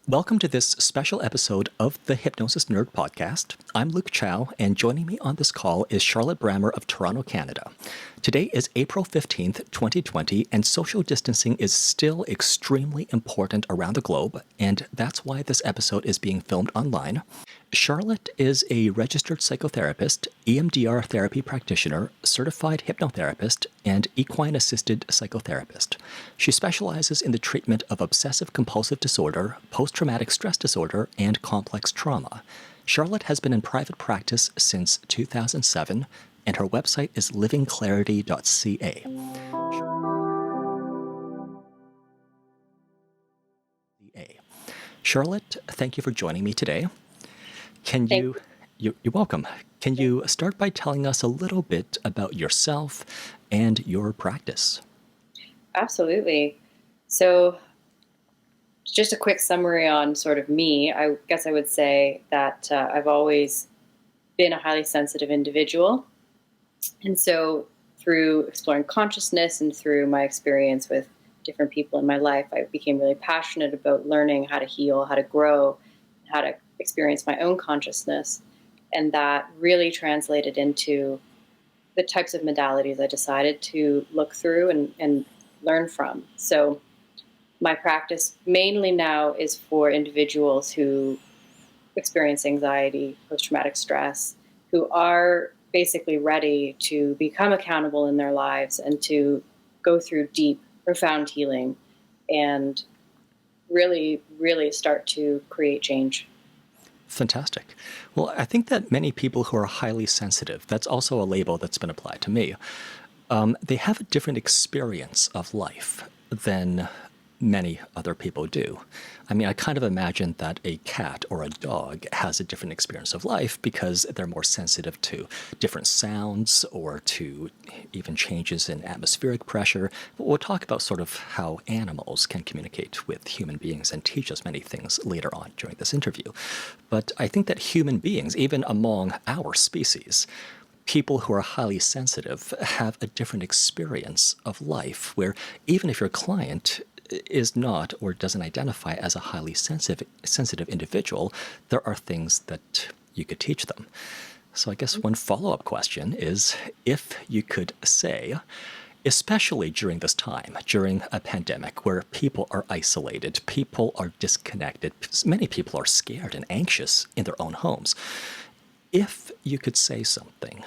Welcome to this special episode of the Hypnosis Nerd Podcast. I'm Luke Chao, and joining me on this call is Charlotte Brammer of Toronto, Canada. Today is April 15th, 2020, and social distancing is still extremely important around the globe, and that's why this episode is being filmed online. Charlotte is a registered psychotherapist, EMDR therapy practitioner, certified hypnotherapist, and equine-assisted psychotherapist. She specializes in the treatment of obsessive-compulsive disorder, post-traumatic stress disorder, and complex trauma. Charlotte has been in private practice since 2007, and her website is livingclarity.ca. Charlotte, thank you for joining me today. You're welcome. Can you start by telling us a little bit about yourself and your practice? Absolutely. So just a quick summary on sort of me. I guess I would say that I've always been a highly sensitive individual. And so through exploring consciousness and through my experience with different people in my life, I became really passionate about learning how to heal, how to grow, how to experience my own consciousness. And that really translated into the types of modalities I decided to look through and learn from. So my practice mainly now is for individuals who experience anxiety, post-traumatic stress, who are basically ready to become accountable in their lives and to go through deep, profound healing and really, really start to create change. Fantastic. Well, I think that many people who are highly sensitive, that's also a label that's been applied to me, they have a different experience of life than many other people do. I mean, I kind of imagine that a cat or a dog has a different experience of life because they're more sensitive to different sounds or to even changes in atmospheric pressure. We'll talk about sort of how animals can communicate with human beings and teach us many things later on during this interview. But I think that human beings, even among our species, people who are highly sensitive have a different experience of life where even if your client is not or doesn't identify as a highly sensitive individual, there are things that you could teach them. So I guess one follow-up question is if you could say, especially during this time, during a pandemic where people are isolated, people are disconnected, many people are scared and anxious in their own homes. If you could say something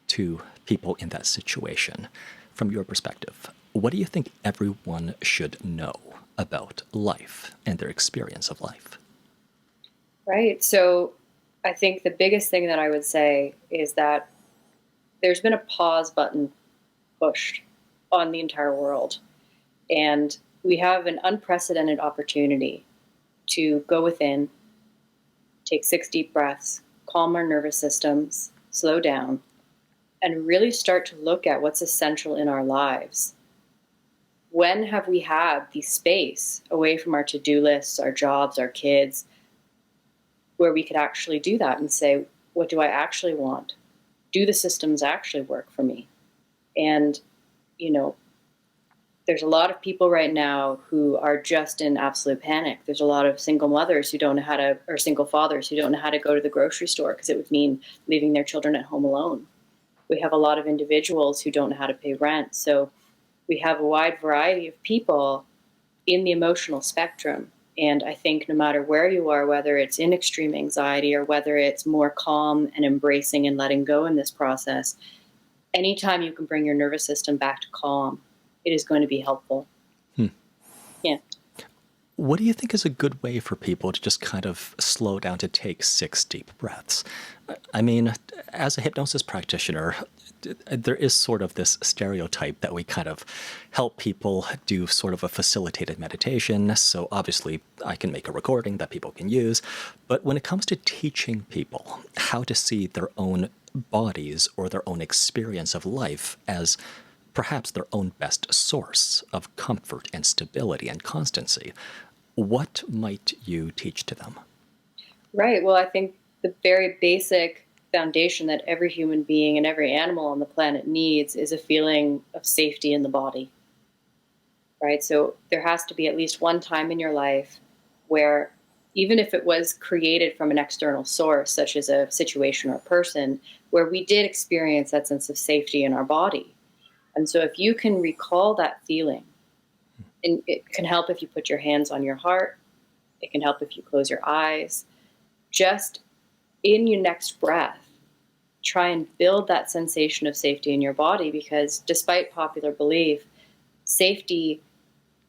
to people in that situation, from your perspective, what do you think everyone should know about life and their experience of life? Right. So I think the biggest thing that I would say is that there's been a pause button pushed on the entire world. And we have an unprecedented opportunity to go within, take 6 deep breaths, calm our nervous systems, slow down, and really start to look at what's essential in our lives. When have we had the space away from our to-do lists, our jobs, our kids, where we could actually do that and say, what do I actually want? Do the systems actually work for me? And, there's a lot of people right now who are just in absolute panic. There's a lot of single mothers who don't know how to, or single fathers who don't know how to go to the grocery store because it would mean leaving their children at home alone. We have a lot of individuals who don't know how to pay rent. So we have a wide variety of people in the emotional spectrum. And I think no matter where you are, whether it's in extreme anxiety or whether it's more calm and embracing and letting go in this process, anytime you can bring your nervous system back to calm, it is going to be helpful. Yeah. What do you think is a good way for people to just kind of slow down to take 6 deep breaths? I mean, as a hypnosis practitioner, there is sort of this stereotype that we kind of help people do sort of a facilitated meditation. So obviously I can make a recording that people can use. But when it comes to teaching people how to see their own bodies or their own experience of life as perhaps their own best source of comfort and stability and constancy, what might you teach to them? Right. Well, I think the very basic foundation that every human being and every animal on the planet needs is a feeling of safety in the body. Right? So there has to be at least one time in your life where even if it was created from an external source, such as a situation or a person, where we did experience that sense of safety in our body. And so if you can recall that feeling, and it can help if you put your hands on your heart, it can help if you close your eyes, just in your next breath, try and build that sensation of safety in your body, because despite popular belief, safety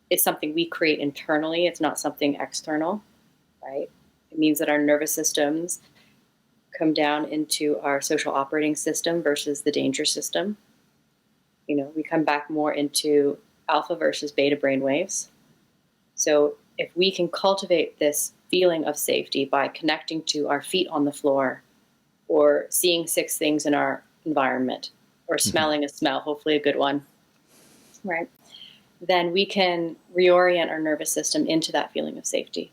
is something we create internally. It's not something external, right? It means that our nervous systems come down into our social operating system versus the danger system. We come back more into alpha versus beta brain waves. So if we can cultivate this feeling of safety by connecting to our feet on the floor, or seeing 6 things in our environment, or smelling a smell, hopefully a good one, right? Then we can reorient our nervous system into that feeling of safety.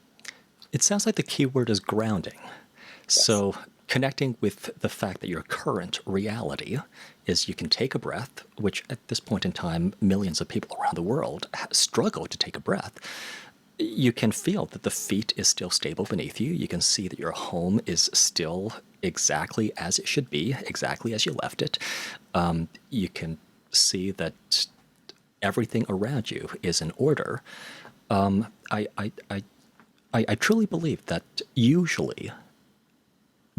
It sounds like the key word is grounding. Yes. So connecting with the fact that your current reality is you can take a breath, which at this point in time, millions of people around the world struggle to take a breath. You can feel that the feet is still stable beneath you. You can see that your home is still exactly as it should be, exactly as you left it. You can see that everything around you is in order. I truly believe that usually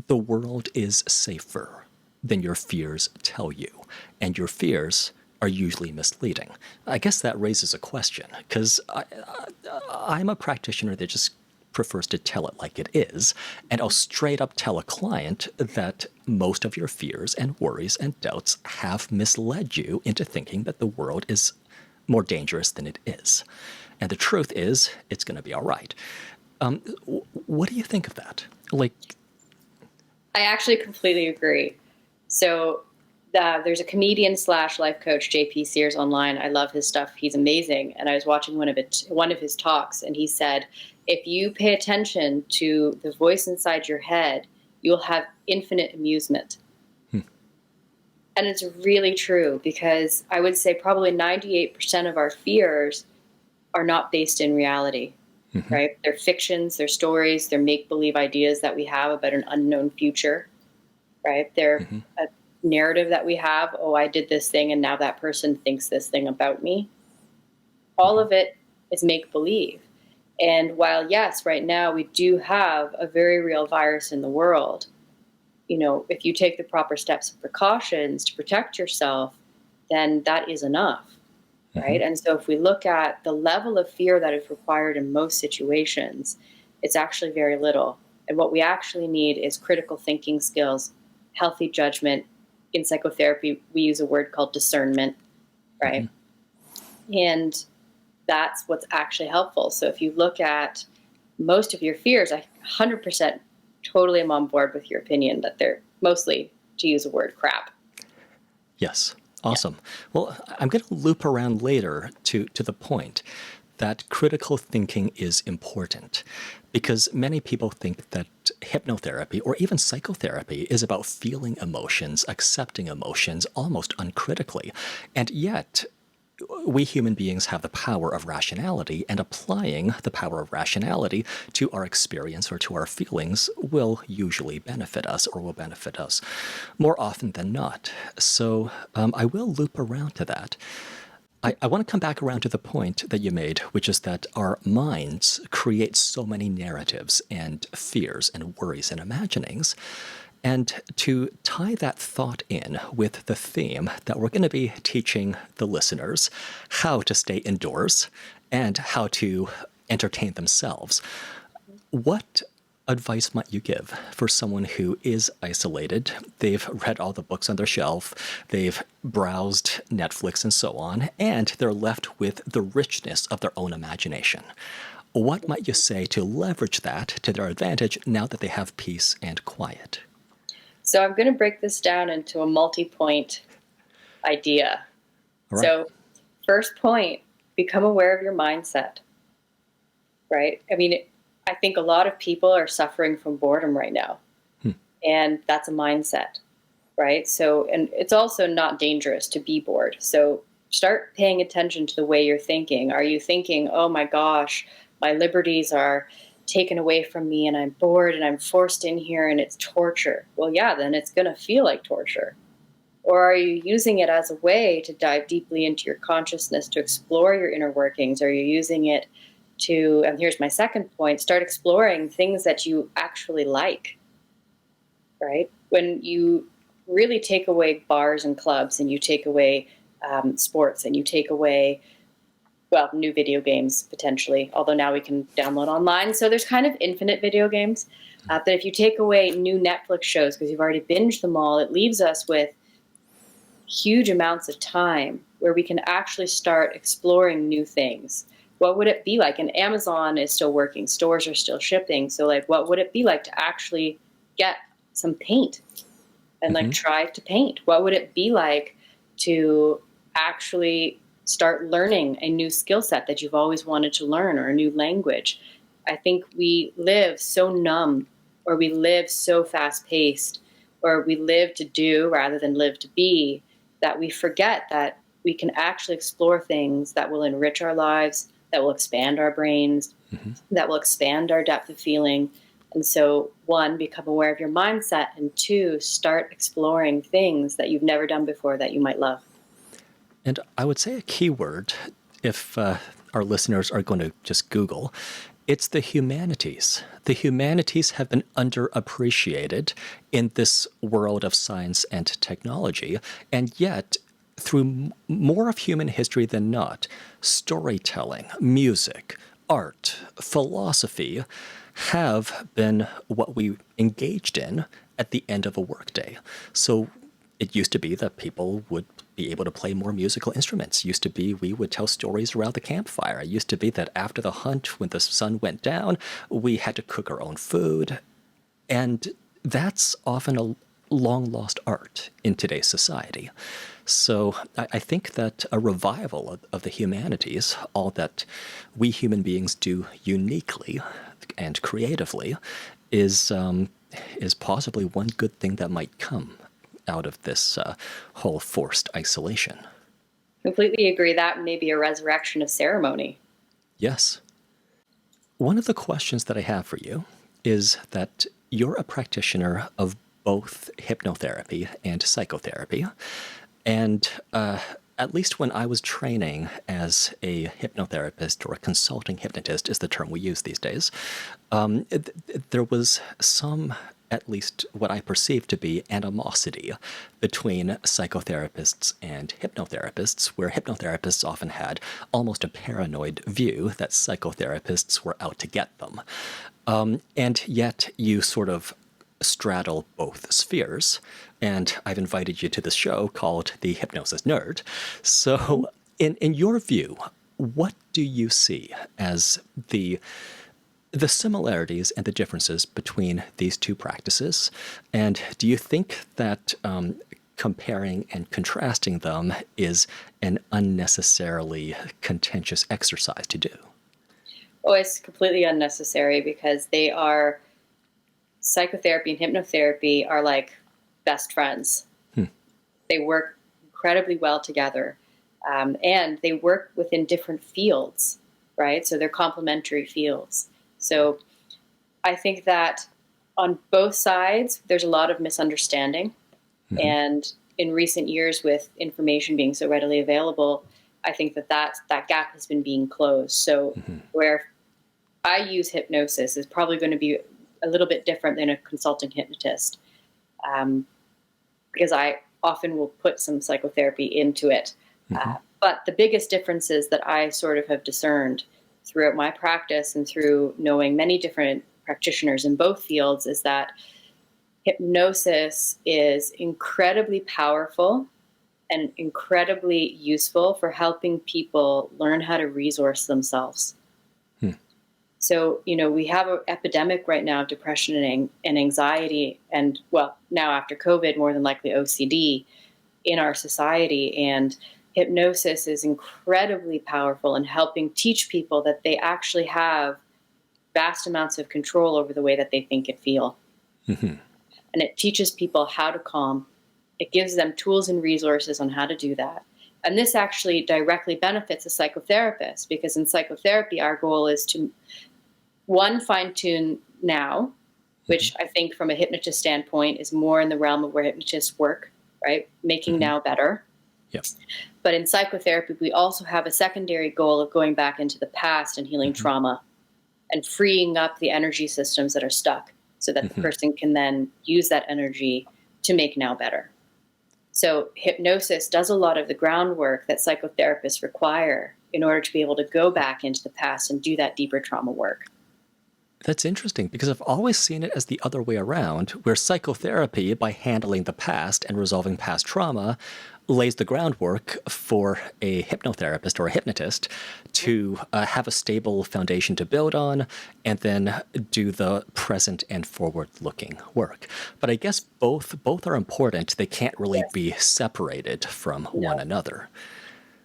the world is safer than your fears tell you, and your fears are usually misleading. I guess that raises a question, because I'm a practitioner that just prefers to tell it like it is, and I'll straight up tell a client that most of your fears and worries and doubts have misled you into thinking that the world is more dangerous than it is. And the truth is, it's going to be all right. What do you think of that? I actually completely agree. So there's a comedian / life coach, JP Sears, online. I love his stuff. He's amazing. And I was watching one of his talks, and he said, if you pay attention to the voice inside your head, you'll have infinite amusement. And it's really true, because I would say probably 98% of our fears are not based in reality, right? They're fictions, they're stories, they're make-believe ideas that we have about an unknown future, right? They're a narrative that we have. Oh, I did this thing, and now that person thinks this thing about me. All of it is make-believe. And while, yes, right now we do have a very real virus in the world, if you take the proper steps and precautions to protect yourself, then that is enough, right? And so if we look at the level of fear that is required in most situations, it's actually very little. And what we actually need is critical thinking skills, healthy judgment. In psychotherapy, we use a word called discernment, right? And that's what's actually helpful. So if you look at most of your fears, I 100% totally am on board with your opinion that they're mostly, to use a word, crap. Yes. Awesome. Yeah. Well, I'm going to loop around later to the point that critical thinking is important, because many people think that hypnotherapy or even psychotherapy is about feeling emotions, accepting emotions almost uncritically. And yet, we human beings have the power of rationality, and applying the power of rationality to our experience or to our feelings will usually benefit us, or will benefit us more often than not. So I will loop around to that. I want to come back around to the point that you made, which is that our minds create so many narratives and fears and worries and imaginings. And to tie that thought in with the theme that we're going to be teaching the listeners how to stay indoors and how to entertain themselves, what advice might you give for someone who is isolated? They've read all the books on their shelf, they've browsed Netflix and so on, and they're left with the richness of their own imagination. What might you say to leverage that to their advantage now that they have peace and quiet? So I'm going to break this down into a multi-point idea. Right. So first point, become aware of your mindset, right? I mean, I think a lot of people are suffering from boredom right now, and that's a mindset, right? So, and it's also not dangerous to be bored. So start paying attention to the way you're thinking. Are you thinking, oh my gosh, my liberties are taken away from me and I'm bored and I'm forced in here and it's torture. Well, yeah, then it's going to feel like torture. Or are you using it as a way to dive deeply into your consciousness, to explore your inner workings? Are you using it to, and here's my second point, start exploring things that you actually like, right? When you really take away bars and clubs and you take away sports and you take away, well, new video games potentially, although now we can download online. So there's kind of infinite video games. But if you take away new Netflix shows because you've already binged them all, it leaves us with huge amounts of time where we can actually start exploring new things. What would it be like? And Amazon is still working, stores are still shipping. So like, what would it be like to actually get some paint and like try to paint? What would it be like to actually start learning a new skill set that you've always wanted to learn, or a new language? I think we live so numb, or we live so fast paced, or we live to do rather than live to be, that we forget that we can actually explore things that will enrich our lives, that will expand our brains, that will expand our depth of feeling. And so, one, become aware of your mindset, and two, start exploring things that you've never done before that you might love. And I would say a key word, if our listeners are going to just Google, it's the humanities. The humanities have been underappreciated in this world of science and technology, and yet, through more of human history than not, storytelling, music, art, philosophy have been what we engaged in at the end of a workday. So it used to be that people would be able to play more musical instruments. It used to be we would tell stories around the campfire. It used to be that after the hunt, when the sun went down, we had to cook our own food. And that's often a long-lost art in today's society. So I think that a revival of the humanities, all that we human beings do uniquely and creatively, is possibly one good thing that might come out of this whole forced isolation. Completely agree. That may be a resurrection of ceremony. Yes. One of the questions that I have for you is that you're a practitioner of both hypnotherapy and psychotherapy. And at least when I was training as a hypnotherapist, or a consulting hypnotist is the term we use these days, there was some, at least what I perceived to be, animosity between psychotherapists and hypnotherapists, where hypnotherapists often had almost a paranoid view that psychotherapists were out to get them. And yet you sort of straddle both spheres, and I've invited you to this show called The Hypnosis Nerd. So in your view, what do you see as the similarities and the differences between these two practices? And do you think that comparing and contrasting them is an unnecessarily contentious exercise to do? Oh, it's completely unnecessary, because they are, psychotherapy and hypnotherapy are like best friends. They work incredibly well together, and they work within different fields, right? So they're complementary fields. So I think that on both sides, there's a lot of misunderstanding. And in recent years, with information being so readily available, I think that gap has been being closed. So where I use hypnosis is probably going to be a little bit different than a consulting hypnotist, because I often will put some psychotherapy into it. But the biggest differences that I sort of have discerned throughout my practice and through knowing many different practitioners in both fields is that hypnosis is incredibly powerful and incredibly useful for helping people learn how to resource themselves. So, we have an epidemic right now of depression and anxiety, and, well, now after COVID, more than likely OCD in our society. And hypnosis is incredibly powerful in helping teach people that they actually have vast amounts of control over the way that they think and feel. And it teaches people how to calm. It gives them tools and resources on how to do that. And this actually directly benefits a psychotherapist, because in psychotherapy, our goal is to one, fine tune now, which I think from a hypnotist standpoint is more in the realm of where hypnotists work, right? Making Hmm. now better. Yep. But in psychotherapy, we also have a secondary goal of going back into the past and healing Hmm. trauma and freeing up the energy systems that are stuck so that the Hmm. person can then use that energy to make now better. So hypnosis does a lot of the groundwork that psychotherapists require in order to be able to go back into the past and do that deeper trauma work. That's interesting because I've always seen it as the other way around, where psychotherapy, by handling the past and resolving past trauma, lays the groundwork for a hypnotherapist or a hypnotist to have a stable foundation to build on and then do the present and forward-looking work. But I guess both are important. They can't really Yes. be separated from one No. another.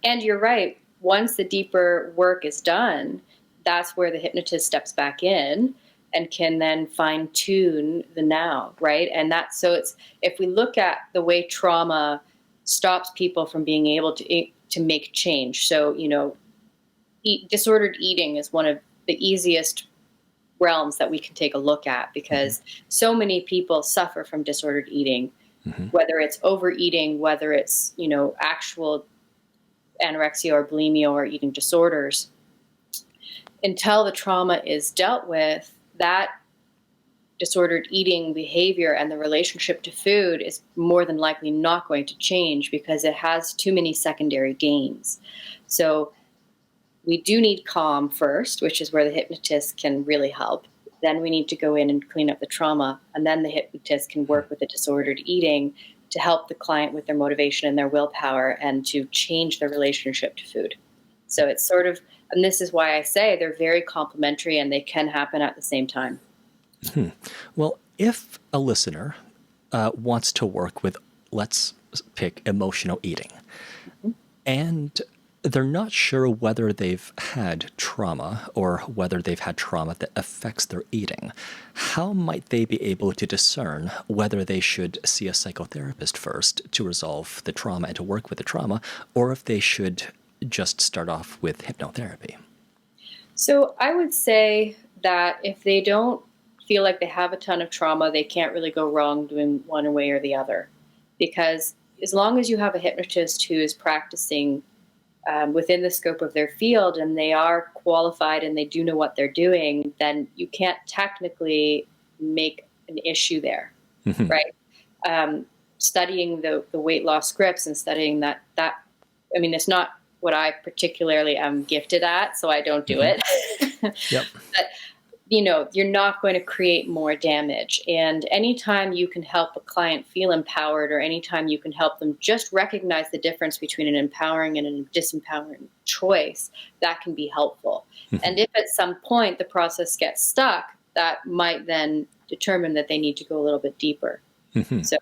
And you're right. Once the deeper work is done, that's where the hypnotist steps back in and can then fine tune the now, right? And that's so it's if we look at the way trauma stops people from being able to make change. So, disordered eating is one of the easiest realms that we can take a look at Hmm. because so many people suffer from disordered eating, Hmm. whether it's overeating, whether it's, actual anorexia or bulimia or eating disorders. Until the trauma is dealt with, that disordered eating behavior and the relationship to food is more than likely not going to change because it has too many secondary gains. So we do need calm first, which is where the hypnotist can really help. Then we need to go in and clean up the trauma. And then the hypnotist can work with the disordered eating to help the client with their motivation and their willpower and to change their relationship to food. So it's sort of, and this is why I say they're very complementary and they can happen at the same time. Well, if a listener wants to work with, let's pick emotional eating, and they're not sure whether they've had trauma or whether they've had trauma that affects their eating, how might they be able to discern whether they should see a psychotherapist first to resolve the trauma and to work with the trauma, or if they should just start off with hypnotherapy? So I would say that if they don't feel like they have a ton of trauma, they can't really go wrong doing one way or the other. Because as long as you have a hypnotist who is practicing within the scope of their field and they are qualified and they do know what they're doing, then you can't technically make an issue there, Hmm. right? Um, Studying the weight loss scripts and studying I mean, it's not what I particularly am gifted at, so I don't do Hmm. it. Yep. But you're not going to create more damage. And anytime you can help a client feel empowered, or anytime you can help them just recognize the difference between an empowering and a disempowering choice, that can be helpful. Hmm. And if at some point the process gets stuck, that might then determine that they need to go a little bit deeper. Hmm. So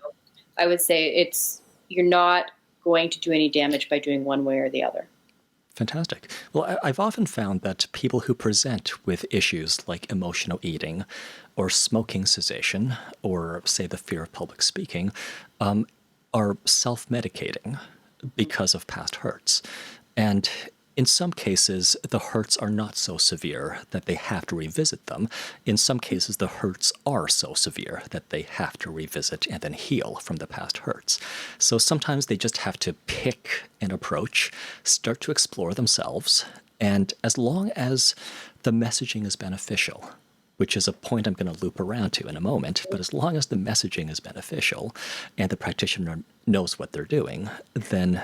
I would say you're not going to do any damage by doing one way or the other. Fantastic. Well, I've often found that people who present with issues like emotional eating or smoking cessation or, say, the fear of public speaking are self-medicating because of past hurts. And in some cases, the hurts are not so severe that they have to revisit them. In some cases, the hurts are so severe that they have to revisit and then heal from the past hurts. So sometimes they just have to pick an approach, start to explore themselves, and as long as the messaging is beneficial, which is a point I'm going to loop around to in a moment, but as long as the messaging is beneficial and the practitioner knows what they're doing, then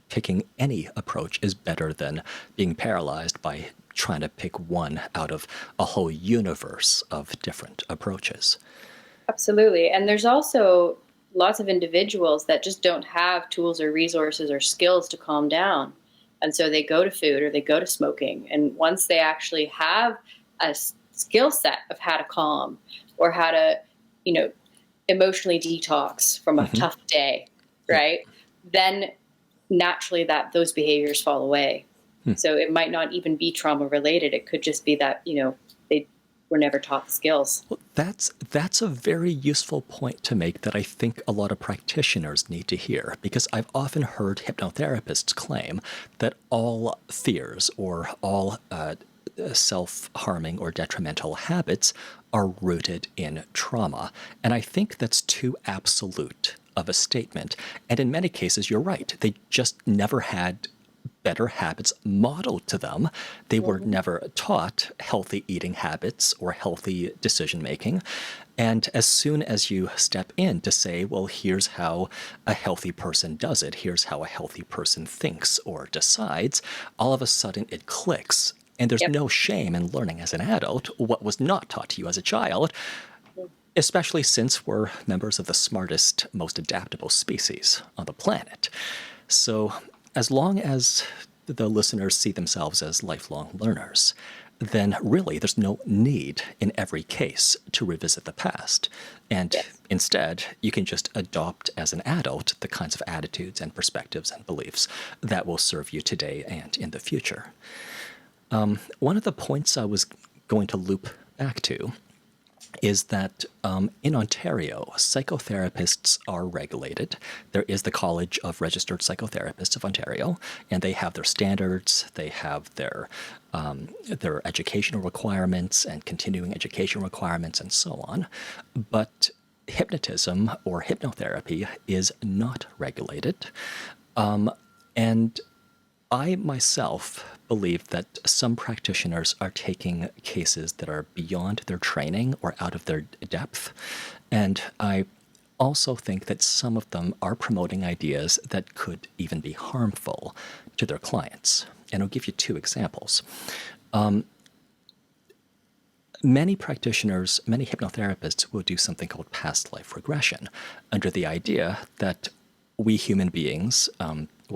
picking any approach is better than being paralyzed by trying to pick one out of a whole universe of different approaches. Absolutely. And there's also lots of individuals that just don't have tools or resources or skills to calm down. And so they go to food or they go to smoking. And once they actually have a skill set of how to calm or how to, you know, emotionally detox from a Hmm. tough day, Yep. right? Then naturally those behaviors fall away. So it might not even be trauma related. It could just be that, they were never taught the skills. Well, that's a very useful point to make that I think a lot of practitioners need to hear, because I've often heard hypnotherapists claim that all fears or all self-harming or detrimental habits are rooted in trauma. And I think that's too absolute of a statement. And in many cases, you're right. They just never had better habits modeled to them. They were never taught healthy eating habits or healthy decision making. And as soon as you step in to say, well, here's how a healthy person does it, here's how a healthy person thinks or decides, all of a sudden it clicks. And there's Yep. no shame in learning as an adult what was not taught to you as a child, especially since we're members of the smartest, most adaptable species on the planet. So as long as the listeners see themselves as lifelong learners, then really there's no need in every case to revisit the past. And Yes. instead, you can just adopt as an adult the kinds of attitudes and perspectives and beliefs that will serve you today and in the future. One of the points I was going to loop back to is that in Ontario, psychotherapists are regulated. There is the College of Registered Psychotherapists of Ontario, and they have their standards, they have their educational requirements and continuing education requirements and so on. But hypnotism or hypnotherapy is not regulated. And I myself believe that some practitioners are taking cases that are beyond their training or out of their depth. And I also think that some of them are promoting ideas that could even be harmful to their clients. And I'll give you two examples. Many practitioners, many hypnotherapists will do something called past life regression under the idea that we human beings,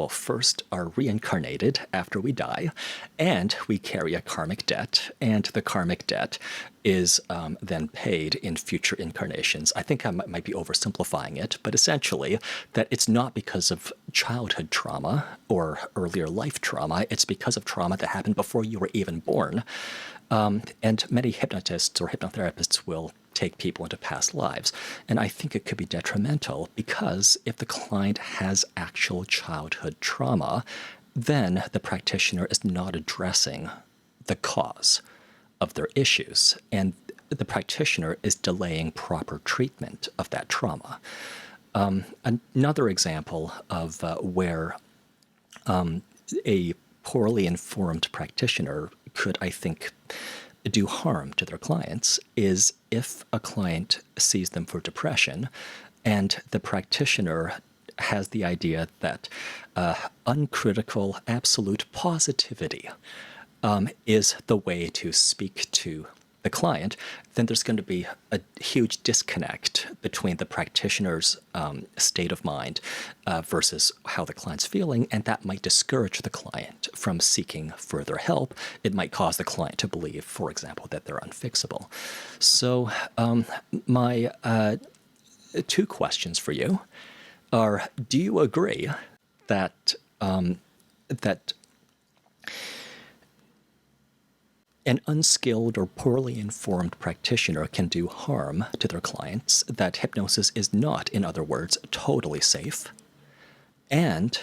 first are reincarnated after we die, and we carry a karmic debt, and the karmic debt is then paid in future incarnations. I think I might be oversimplifying it, but essentially that it's not because of childhood trauma or earlier life trauma, it's because of trauma that happened before you were even born. And many hypnotists or hypnotherapists will take people into past lives. And I think it could be detrimental because if the client has actual childhood trauma, then the practitioner is not addressing the cause of their issues. And the practitioner is delaying proper treatment of that trauma. Another example of where a poorly informed practitioner could, I think, do harm to their clients is if a client sees them for depression and the practitioner has the idea that uncritical, absolute positivity is the way to speak to the client, then there's going to be a huge disconnect between the practitioner's state of mind versus how the client's feeling, and that might discourage the client from seeking further help. It might cause the client to believe, for example, that they're unfixable. So my two questions for you are, do you agree that that an unskilled or poorly informed practitioner can do harm to their clients, that hypnosis is not, in other words, totally safe? And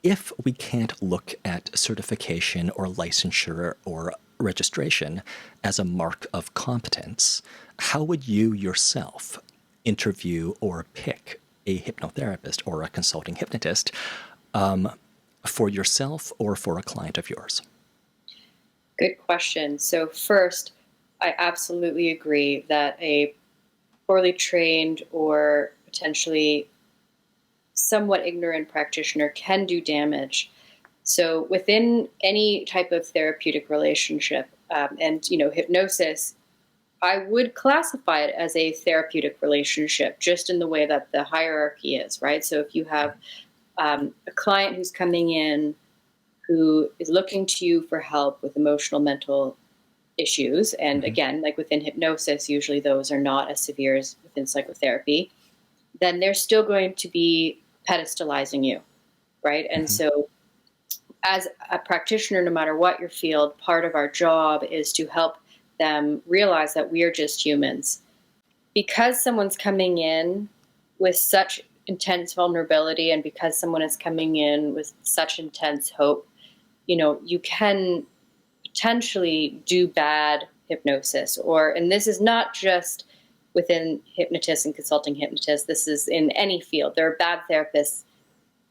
if we can't look at certification or licensure or registration as a mark of competence, how would you yourself interview or pick a hypnotherapist or a consulting hypnotist for yourself or for a client of yours? Good question. So first, I absolutely agree that a poorly trained or potentially somewhat ignorant practitioner can do damage. So within any type of therapeutic relationship, and hypnosis, I would classify it as a therapeutic relationship, just in the way that the hierarchy is, right? So if you have a client who's coming in who is looking to you for help with emotional, mental issues. And again, like within hypnosis, usually those are not as severe as within psychotherapy. Then they're still going to be pedestalizing you, right? And so as a practitioner, no matter what your field, part of our job is to help them realize that we are just humans. Because someone's coming in with such intense vulnerability and because someone is coming in with such intense hope, you can potentially do bad hypnosis, and this is not just within hypnotists and consulting hypnotists, this is in any field. There are bad therapists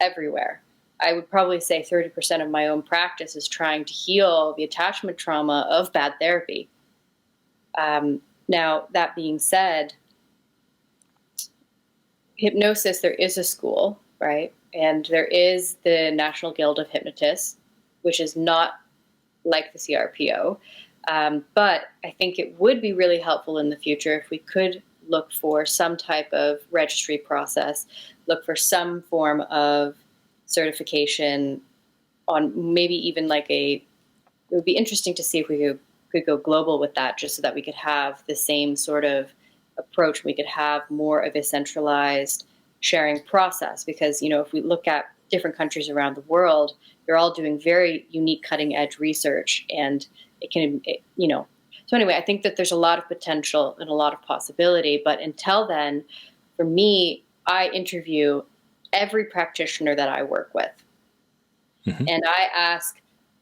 everywhere. I would probably say 30% of my own practice is trying to heal the attachment trauma of bad therapy. Now, that being said, hypnosis, there is a school, right? And there is the National Guild of Hypnotists, which is not like the CRPO. But I think it would be really helpful in the future if we could look for some type of registry process, look for some form of certification on maybe even it would be interesting to see if we could go global with that, just so that we could have the same sort of approach. We could have more of a centralized sharing process, because, if we look at different countries around the world, they're all doing very unique cutting edge research, and so anyway, I think that there's a lot of potential and a lot of possibility. But until then, for me, I interview every practitioner that I work with. Mm-hmm. And I ask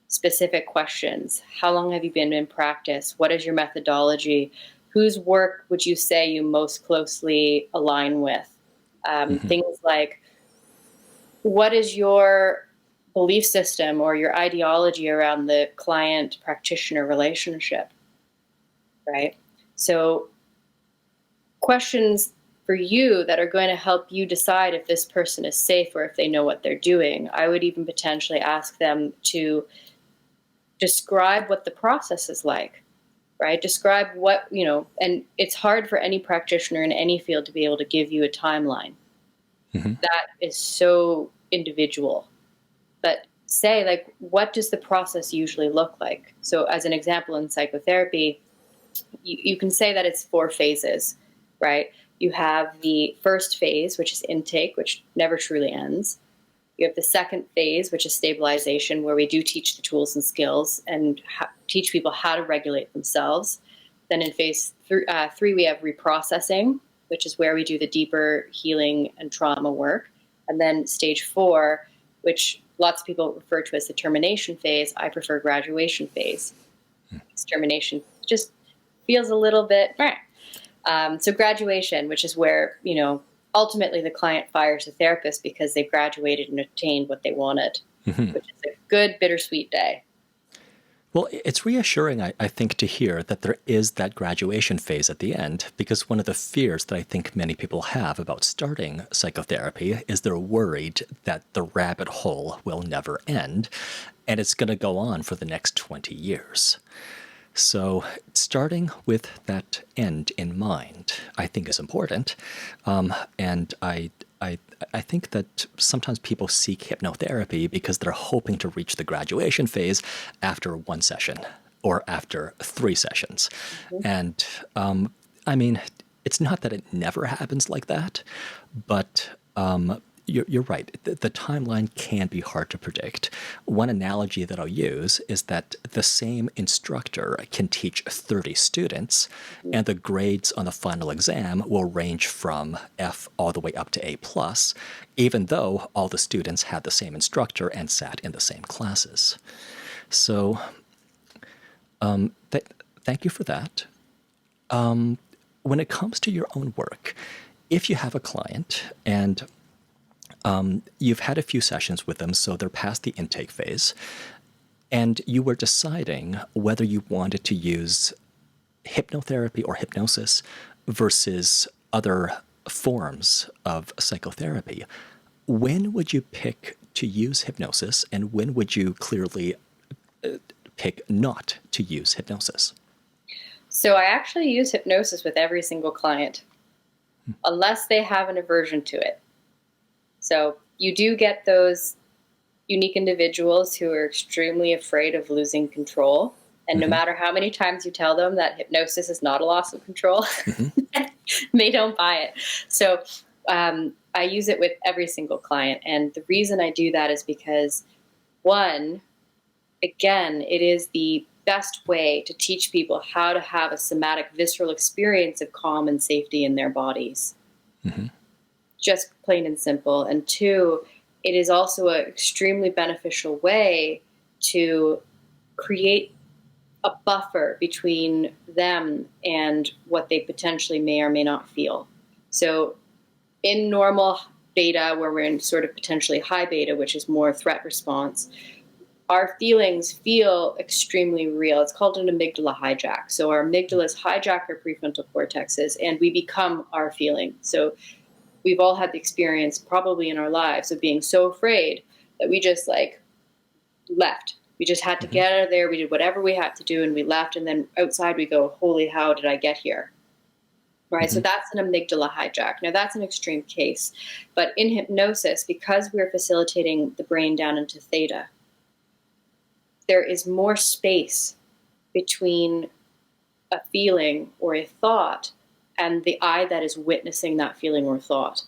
specific questions. How long have you been in practice? What is your methodology? Whose work would you say you most closely align with? Mm-hmm. Things like, what is your belief system or your ideology around the client-practitioner relationship, right? So questions for you that are going to help you decide if this person is safe or if they know what they're doing. I would even potentially ask them to describe what the process is like, right? Describe what, and it's hard for any practitioner in any field to be able to give you a timeline. Mm-hmm. That is so individual. But say, what does the process usually look like? So as an example, in psychotherapy, you can say that it's 4 phases, right? You have the first phase, which is intake, which never truly ends. You have the second phase, which is stabilization, where we do teach the tools and skills and teach people how to regulate themselves. Then in phase 3, we have reprocessing, which is where we do the deeper healing and trauma work. And then stage 4, which lots of people refer to as the termination phase. I prefer graduation phase. Termination just feels a little bit. So graduation, which is where, ultimately the client fires the therapist because they graduated and attained what they wanted, mm-hmm. which is a good bittersweet day. Well, it's reassuring, I think, to hear that there is that graduation phase at the end, because one of the fears that I think many people have about starting psychotherapy is they're worried that the rabbit hole will never end, and it's going to go on for the next 20 years. So starting with that end in mind, I think, is important. And I think that sometimes people seek hypnotherapy because they're hoping to reach the graduation phase after 1 session or after 3 sessions. Mm-hmm. And it's not that it never happens like that, but you're right. The timeline can be hard to predict. One analogy that I'll use is that the same instructor can teach 30 students, and the grades on the final exam will range from F all the way up to A+, even though all the students had the same instructor and sat in the same classes. So thank you for that. When it comes to your own work, if you have a client and you've had a few sessions with them, so they're past the intake phase, and you were deciding whether you wanted to use hypnotherapy or hypnosis versus other forms of psychotherapy. When would you pick to use hypnosis, and when would you clearly pick not to use hypnosis? So I actually use hypnosis with every single client, unless they have an aversion to it. So you do get those unique individuals who are extremely afraid of losing control. And no matter how many times you tell them that hypnosis is not a loss of control, they don't buy it. So I use it with every single client. And the reason I do that is because, one, again, it is the best way to teach people how to have a somatic, visceral experience of calm and safety in their bodies. Mm-hmm. Just plain and simple. And 2, it is also an extremely beneficial way to create a buffer between them and what they potentially may or may not feel. So in normal beta, where we're in sort of potentially high beta, which is more threat response, our feelings feel extremely real. It's called an amygdala hijack. So our amygdalas hijack our prefrontal cortexes and we become our feeling. So we've all had the experience probably in our lives of being so afraid that we just like left. We just had to get out of there. We did whatever we had to do and we left. And then outside we go, holy, how did I get here? Right. So that's an amygdala hijack. Now that's an extreme case, but in hypnosis, because we're facilitating the brain down into theta, there is more space between a feeling or a thought and the I that is witnessing that feeling or thought.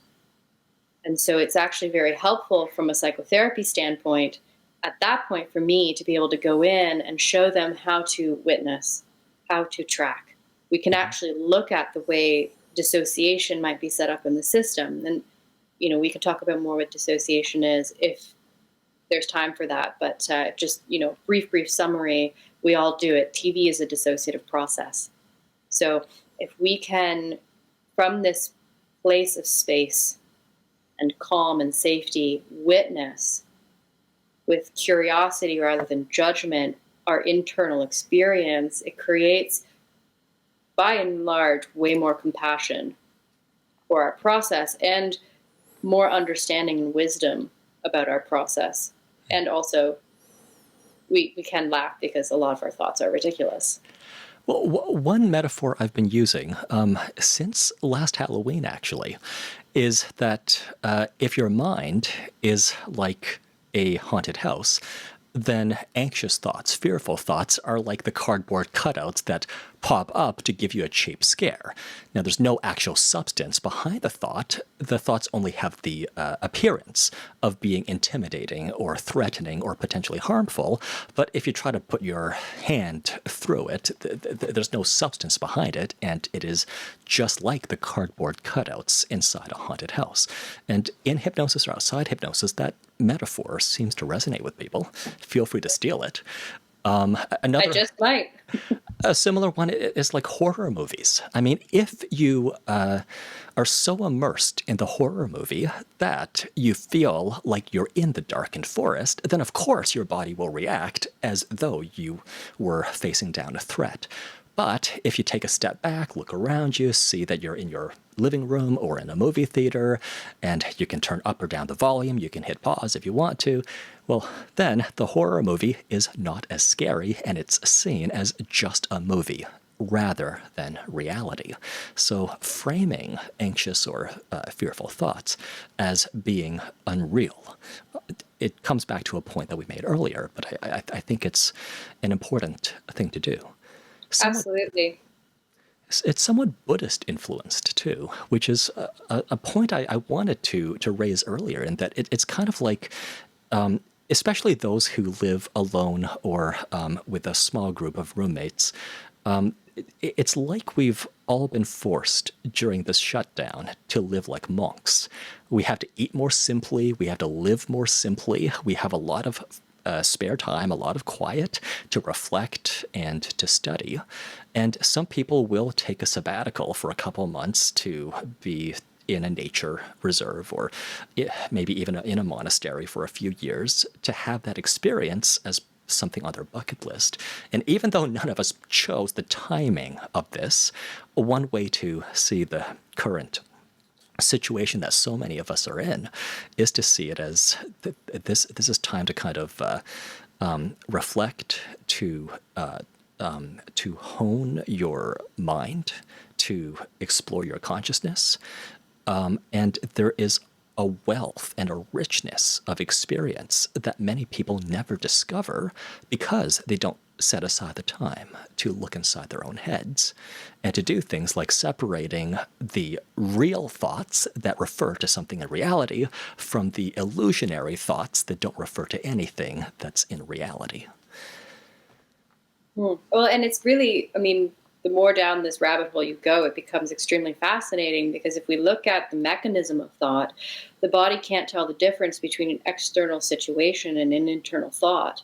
And so it's actually very helpful from a psychotherapy standpoint at that point for me to be able to go in and show them how to witness, how to track. We can actually look at the way dissociation might be set up in the system. And, you know, we can talk about more what dissociation is if there's time for that. But just, you know, brief summary, we all do it. TV is a dissociative process. So if we can, from this place of space and calm and safety, witness with curiosity rather than judgment our internal experience, it creates, by and large, way more compassion for our process and more understanding and wisdom about our process. And also, we can laugh because a lot of our thoughts are ridiculous. Well, one metaphor I've been using since last Halloween, actually, is that if your mind is like a haunted house, then anxious thoughts, fearful thoughts are like the cardboard cutouts that pop up to give you a cheap scare. Now, there's no actual substance behind the thought. The thoughts only have the appearance of being intimidating or threatening or potentially harmful. But if you try to put your hand through it, there's no substance behind it, and it is just like the cardboard cutouts inside a haunted house. And in hypnosis or outside hypnosis, that metaphor seems to resonate with people. Feel free to steal it. I just might. A similar one is like horror movies. I mean, if you are so immersed in the horror movie that you feel like you're in the darkened forest, then of course your body will react as though you were facing down a threat. But if you take a step back, look around you, see that you're in your living room or in a movie theater, and you can turn up or down the volume, you can hit pause if you want to, well, then the horror movie is not as scary and it's seen as just a movie rather than reality. So framing anxious or fearful thoughts as being unreal, it comes back to a point that we made earlier, but I think it's an important thing to do. Absolutely. It's somewhat Buddhist influenced too, which is a point I wanted to raise earlier, in that it's kind of like, especially those who live alone or with a small group of roommates, it's like we've all been forced during this shutdown to live like monks. We have to eat more simply. We have to live more simply. We have a lot of spare time, a lot of quiet to reflect and to study. And some people will take a sabbatical for a couple months to be in a nature reserve or maybe even in a monastery for a few years to have that experience as something on their bucket list. And even though none of us chose the timing of this, one way to see the current situation that so many of us are in is to see it as this is time to kind of reflect, to hone your mind, to explore your consciousness, and there is a wealth and a richness of experience that many people never discover because they don't set aside the time to look inside their own heads and to do things like separating the real thoughts that refer to something in reality from the illusionary thoughts that don't refer to anything that's in reality. Well, and it's really, I mean, the more down this rabbit hole you go, it becomes extremely fascinating, because if we look at the mechanism of thought, the body can't tell the difference between an external situation and an internal thought.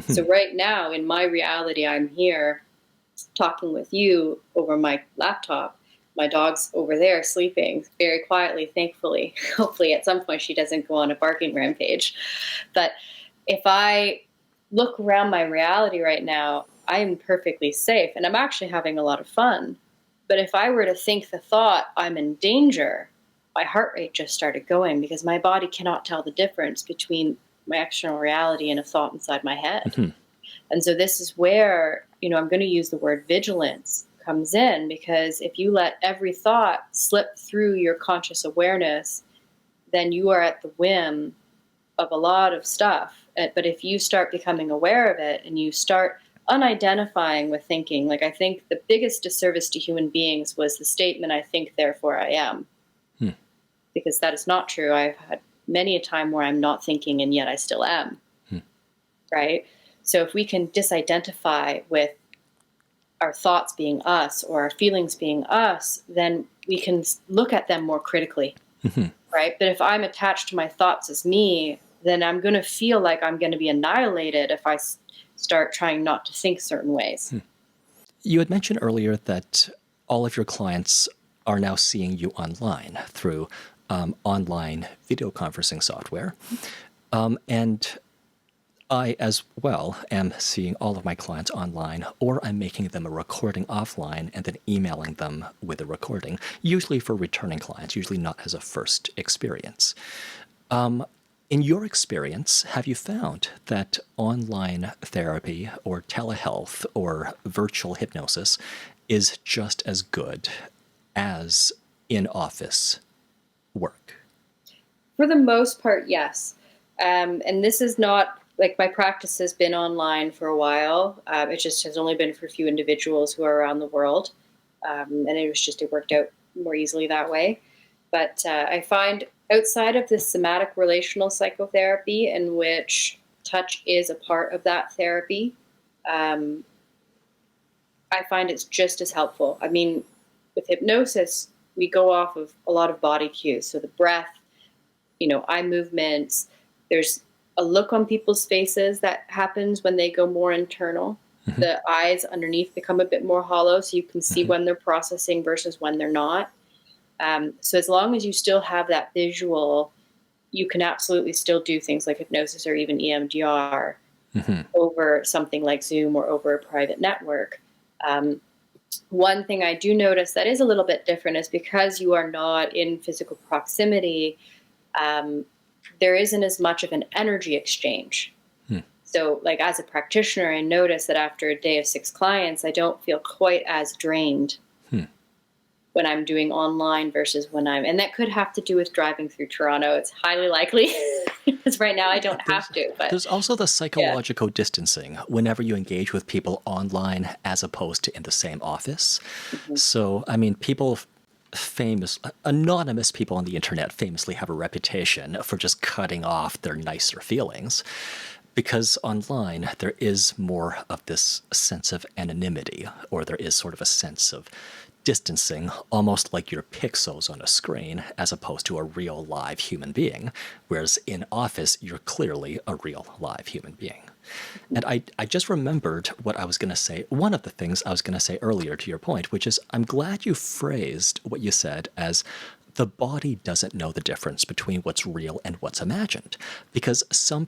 So right now in my reality, I'm here talking with you over my laptop. My dog's over there sleeping very quietly, thankfully. Hopefully at some point she doesn't go on a barking rampage. But if I look around my reality right now, I am perfectly safe and I'm actually having a lot of fun. But if I were to think the thought, I'm in danger, my heart rate just started going because my body cannot tell the difference between my external reality and a thought inside my head. Mhm. And so this is where, I'm going to use the word vigilance comes in, because if you let every thought slip through your conscious awareness, then you are at the whim of a lot of stuff. But if you start becoming aware of it and you start unidentifying with thinking, like I think the biggest disservice to human beings was the statement, I think, therefore I am. Hmm. Because that is not true. I've had many a time where I'm not thinking and yet I still am. Right? So if we can disidentify with our thoughts being us or our feelings being us, then we can look at them more critically. Right? But if I'm attached to my thoughts as me, then I'm going to feel like I'm going to be annihilated if I start trying not to think certain ways. You had mentioned earlier that all of your clients are now seeing you online through online video conferencing software. And I, as well, am seeing all of my clients online, or I'm making them a recording offline and then emailing them with a recording, usually for returning clients, usually not as a first experience. In your experience, have you found that online therapy or telehealth or virtual hypnosis is just as good as in-office work? For the most part, yes. And this is not like my practice has been online for a while. It just has only been for a few individuals who are around the world. And it worked out more easily that way. But I find outside of the somatic relational psychotherapy, in which touch is a part of that therapy, I find it's just as helpful. I mean, with hypnosis, we go off of a lot of body cues. So the breath, eye movements, there's a look on people's faces that happens when they go more internal. The eyes underneath become a bit more hollow, so you can see when they're processing versus when they're not. So as long as you still have that visual, you can absolutely still do things like hypnosis or even EMDR over something like Zoom or over a private network. One thing I do notice that is a little bit different is because you are not in physical proximity, there isn't as much of an energy exchange. So like as a practitioner, I notice that after a day of 6 clients, I don't feel quite as drained when I'm doing online versus and that could have to do with driving through Toronto. It's highly likely because right now I don't have to. But there's also the psychological distancing whenever you engage with people online as opposed to in the same office. So, I mean, anonymous people on the internet famously have a reputation for just cutting off their nicer feelings, because online there is more of this sense of anonymity, or there is sort of a sense of distancing, almost like you're pixels on a screen as opposed to a real live human being, whereas in office you're clearly a real live human being. And I just remembered what I was going to say, one of the things I was going to say earlier to your point, which is I'm glad you phrased what you said as the body doesn't know the difference between what's real and what's imagined. Because some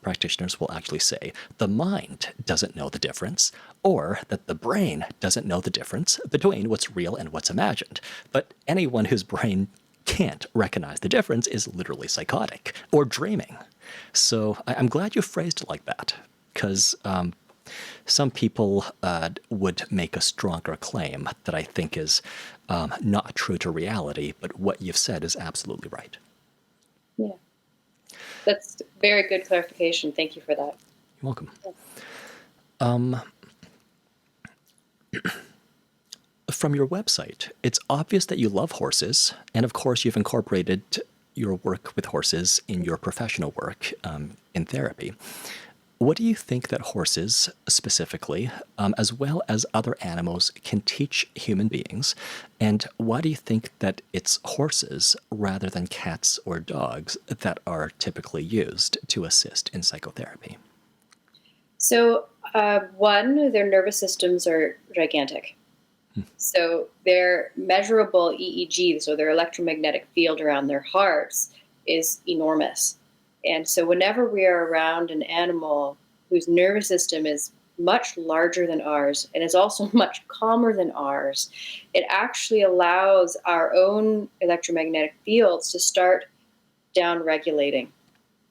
practitioners will actually say the mind doesn't know the difference, or that the brain doesn't know the difference between what's real and what's imagined. But anyone whose brain can't recognize the difference is literally psychotic or dreaming. So I'm glad you phrased it like that, because some people would make a stronger claim that I think is not true to reality, but what you've said is absolutely right. Yeah, that's very good clarification. Thank you for that. You're welcome. From your website, it's obvious that you love horses, and of course you've incorporated your work with horses in your professional work in therapy. What do you think that horses specifically, as well as other animals, can teach human beings? And why do you think that it's horses rather than cats or dogs that are typically used to assist in psychotherapy? So, one, their nervous systems are gigantic. So their measurable EEG, so their electromagnetic field around their hearts, is enormous. And so whenever we are around an animal whose nervous system is much larger than ours and is also much calmer than ours, it actually allows our own electromagnetic fields to start down regulating,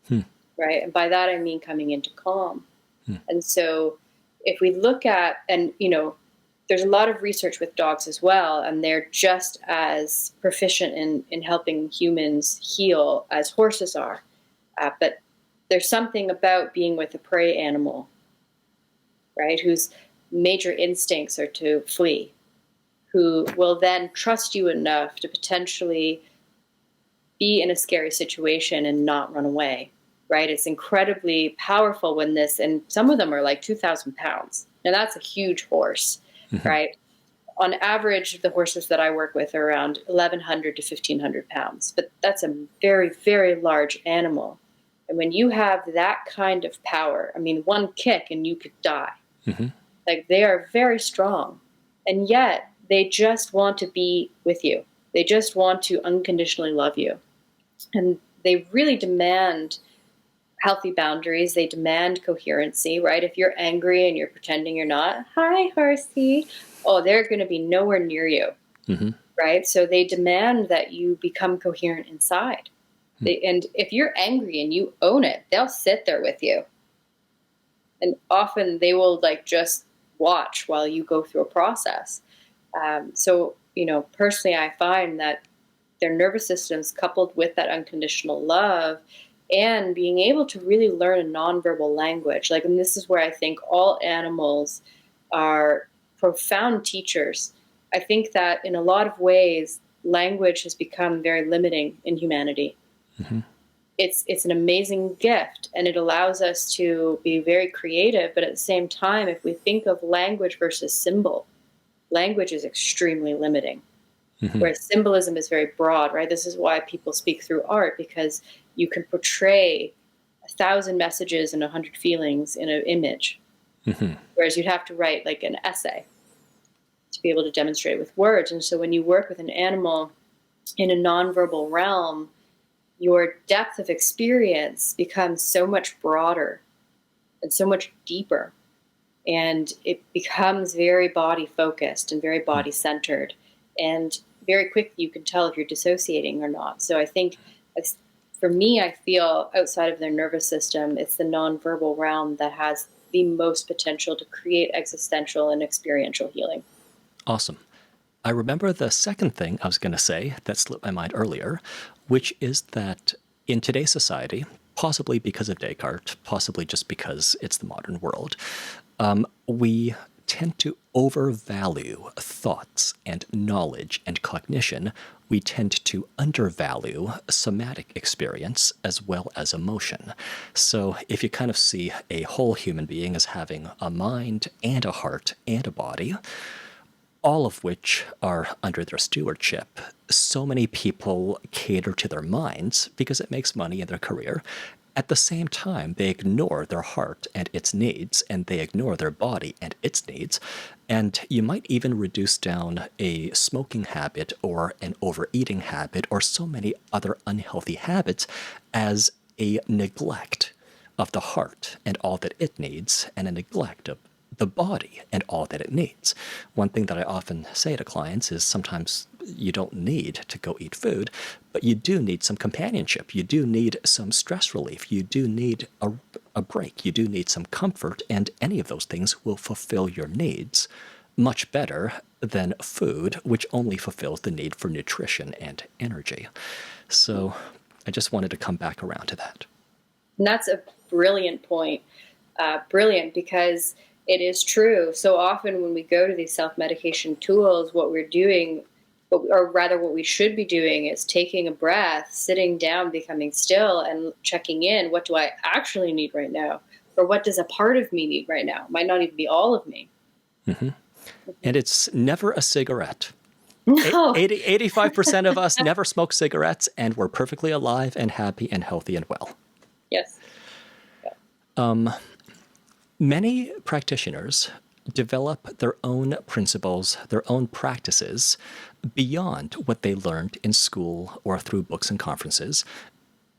Hmm. right? And by that I mean coming into calm. Hmm. And so if we look at, and there's a lot of research with dogs as well, and they're just as proficient in helping humans heal as horses are. But there's something about being with a prey animal, right, whose major instincts are to flee, who will then trust you enough to potentially be in a scary situation and not run away, right? It's incredibly powerful when and some of them are like 2,000 pounds. Now that's a huge horse. Right. On average, the horses that I work with are around 1,100 to 1,500 pounds, but that's a very, very large animal. And when you have that kind of power, I mean, one kick and you could die. Like, they are very strong, and yet they just want to be with you. They just want to unconditionally love you. And they really demand healthy boundaries. They demand coherency, right? If you're angry and you're pretending you're not, hi, horsey, oh, they're going to be nowhere near you, right? So they demand that you become coherent inside. And if you're angry and you own it, they'll sit there with you. And often they will just watch while you go through a process. So, personally, I find that their nervous systems, coupled with that unconditional love, and being able to really learn a nonverbal language. And this is where I think all animals are profound teachers. I think that in a lot of ways, language has become very limiting in humanity. It's an amazing gift, and it allows us to be very creative. But at the same time, if we think of language versus symbol, language is extremely limiting. Whereas symbolism is very broad, right? This is why people speak through art, because you can portray 1,000 messages and 100 feelings in an image. Whereas you'd have to write an essay to be able to demonstrate with words. And so when you work with an animal in a nonverbal realm, your depth of experience becomes so much broader and so much deeper. And it becomes very body focused and very body centered. And very quickly you can tell if you're dissociating or not. So I think, for me, I feel outside of their nervous system, it's the nonverbal realm that has the most potential to create existential and experiential healing. Awesome. I remember the second thing I was going to say that slipped my mind earlier, which is that in today's society, possibly because of Descartes, possibly just because it's the modern world, we tend to overvalue thoughts and knowledge and cognition. We tend to undervalue somatic experience as well as emotion. So if you kind of see a whole human being as having a mind and a heart and a body, all of which are under their stewardship, so many people cater to their minds because it makes money in their career. At the same time, they ignore their heart and its needs, and they ignore their body and its needs. And you might even reduce down a smoking habit or an overeating habit or so many other unhealthy habits as a neglect of the heart and all that it needs, and a neglect of the body and all that it needs. One thing that I often say to clients is sometimes you don't need to go eat food, but you do need some companionship. You do need some stress relief. You do need a break. You do need some comfort, and any of those things will fulfill your needs much better than food, which only fulfills the need for nutrition and energy. So I just wanted to come back around to that. And that's a brilliant point. Brilliant, because it is true. So often when we go to these self-medication tools, what we're doing, or rather what we should be doing, is taking a breath, sitting down, becoming still, and checking in. What do I actually need right now? Or what does a part of me need right now? It might not even be all of me. And it's never a cigarette. No. 85% of us never smoke cigarettes, and we're perfectly alive and happy and healthy and well. Yes. Many practitioners develop their own principles, their own practices beyond what they learned in school or through books and conferences,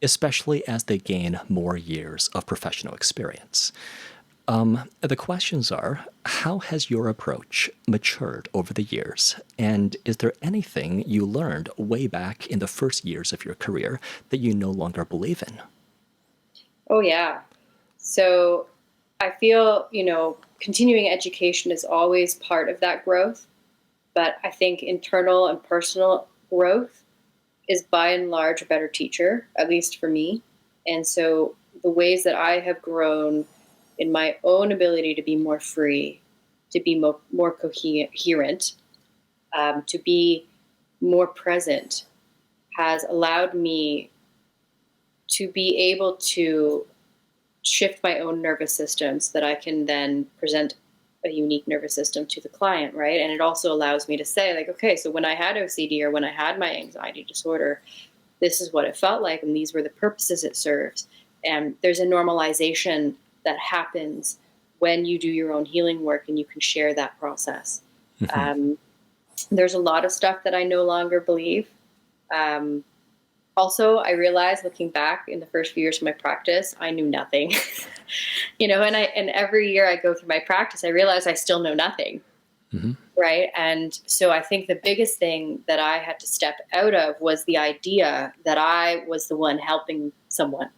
especially as they gain more years of professional experience. The questions are, how has your approach matured over the years? And is there anything you learned way back in the first years of your career that you no longer believe in? Oh, yeah. So I feel, continuing education is always part of that growth. But I think internal and personal growth is by and large a better teacher, at least for me. And so the ways that I have grown in my own ability to be more free, to be more coherent, to be more present, has allowed me to be able to shift my own nervous system so that I can then present a unique nervous system to the client, right? And it also allows me to say, like, okay, so when I had OCD or when I had my anxiety disorder, this is what it felt like, and these were the purposes it serves. And there's a normalization that happens when you do your own healing work and you can share that process. Mm-hmm. There's a lot of stuff that I no longer believe. Also, I realized looking back in the first few years of my practice, I knew nothing. And every year I go through my practice, I realize I still know nothing. Mm-hmm. Right. And so I think the biggest thing that I had to step out of was the idea that I was the one helping someone.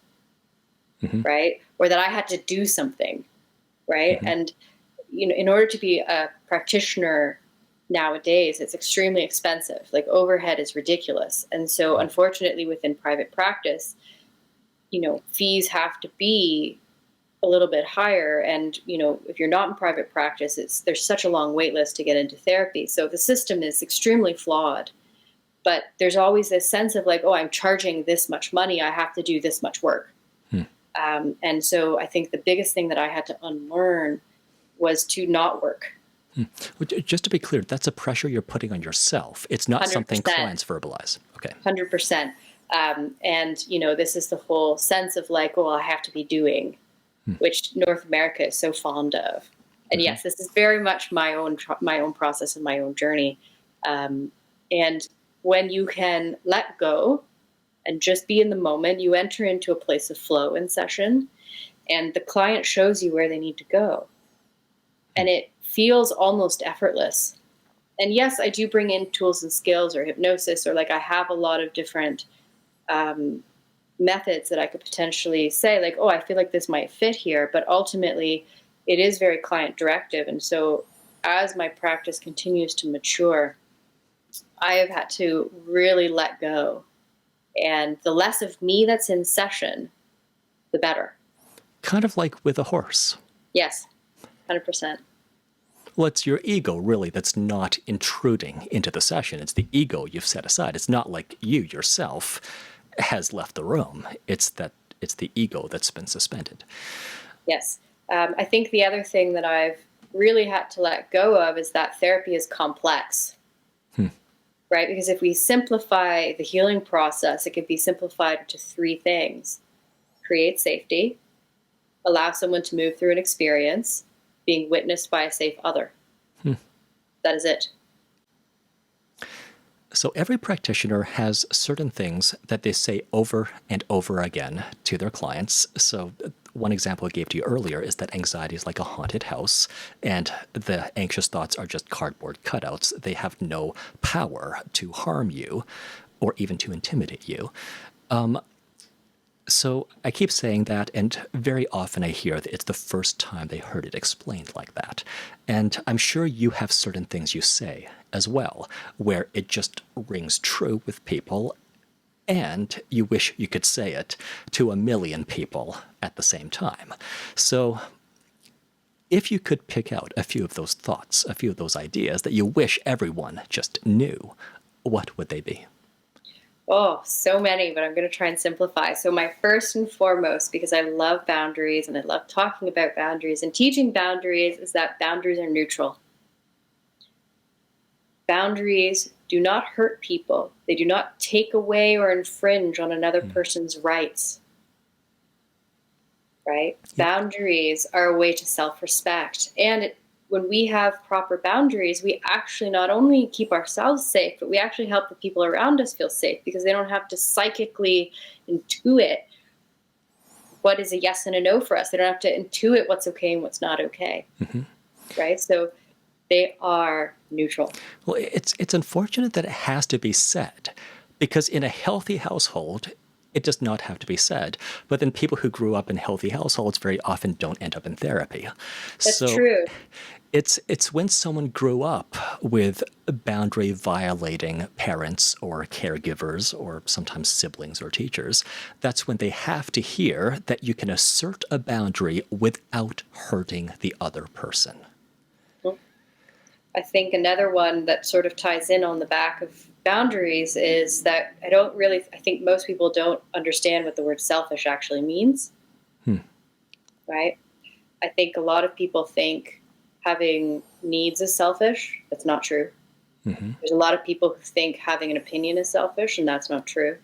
Mm-hmm. Right. Or that I had to do something. Right. Mm-hmm. And, in order to be a practitioner nowadays, it's extremely expensive. Like overhead is ridiculous. And so unfortunately within private practice, fees have to be a little bit higher. And, if you're not in private practice, there's such a long wait list to get into therapy. So the system is extremely flawed, but there's always this sense of like, oh, I'm charging this much money, I have to do this much work. And so I think the biggest thing that I had to unlearn was to not work. Just to be clear, that's a pressure you're putting on yourself. It's not 100%. Something clients verbalize. Okay. 100%. And, this is the whole sense of like, well, I have to be doing, which North America is so fond of. And yes, this is very much my own process and my own journey. And when you can let go and just be in the moment, you enter into a place of flow in session, and the client shows you where they need to go. And it feels almost effortless. And yes, I do bring in tools and skills or hypnosis, or like I have a lot of different methods that I could potentially say like, oh, I feel like this might fit here. But ultimately, it is very client directive. And so as my practice continues to mature, I have had to really let go. And the less of me that's in session, the better. Kind of like with a horse. Yes, 100%. Well, it's your ego, really, that's not intruding into the session. It's the ego you've set aside. It's not like you yourself has left the room. It's the ego that's been suspended. Yes. I think the other thing that I've really had to let go of is that therapy is complex. Right? Because if we simplify the healing process, it can be simplified into 3 things. Create safety, allow someone to move through an experience, being witnessed by a safe other. That is it. So every practitioner has certain things that they say over and over again to their clients. So one example I gave to you earlier is that anxiety is like a haunted house, and the anxious thoughts are just cardboard cutouts. They have no power to harm you or even to intimidate you. So I keep saying that, and very often I hear that it's the first time they heard it explained like that. And I'm sure you have certain things you say as well, where it just rings true with people, and you wish you could say it to 1 million people at the same time. So if you could pick out a few of those thoughts, a few of those ideas that you wish everyone just knew, what would they be? Oh, so many, but I'm going to try and simplify. So my first and foremost, because I love boundaries and I love talking about boundaries and teaching boundaries, is that boundaries are neutral. Boundaries do not hurt people. They do not take away or infringe on another person's rights. right? Yep. Boundaries are a way to self-respect. And when we have proper boundaries, we actually not only keep ourselves safe, but we actually help the people around us feel safe because they don't have to psychically intuit what is a yes and a no for us. They don't have to intuit what's okay and what's not okay, right? So they are neutral. Well, it's unfortunate that it has to be said, because in a healthy household, it does not have to be said. But then people who grew up in healthy households very often don't end up in therapy. That's So true. it's when someone grew up with boundary violating parents or caregivers or sometimes siblings or teachers, that's when they have to hear that you can assert a boundary without hurting the other person. I think another one that sort of ties in on the back of boundaries is that I think most people don't understand what the word selfish actually means, right? I think a lot of people think having needs is selfish. That's not true. There's a lot of people who think having an opinion is selfish, and that's not true.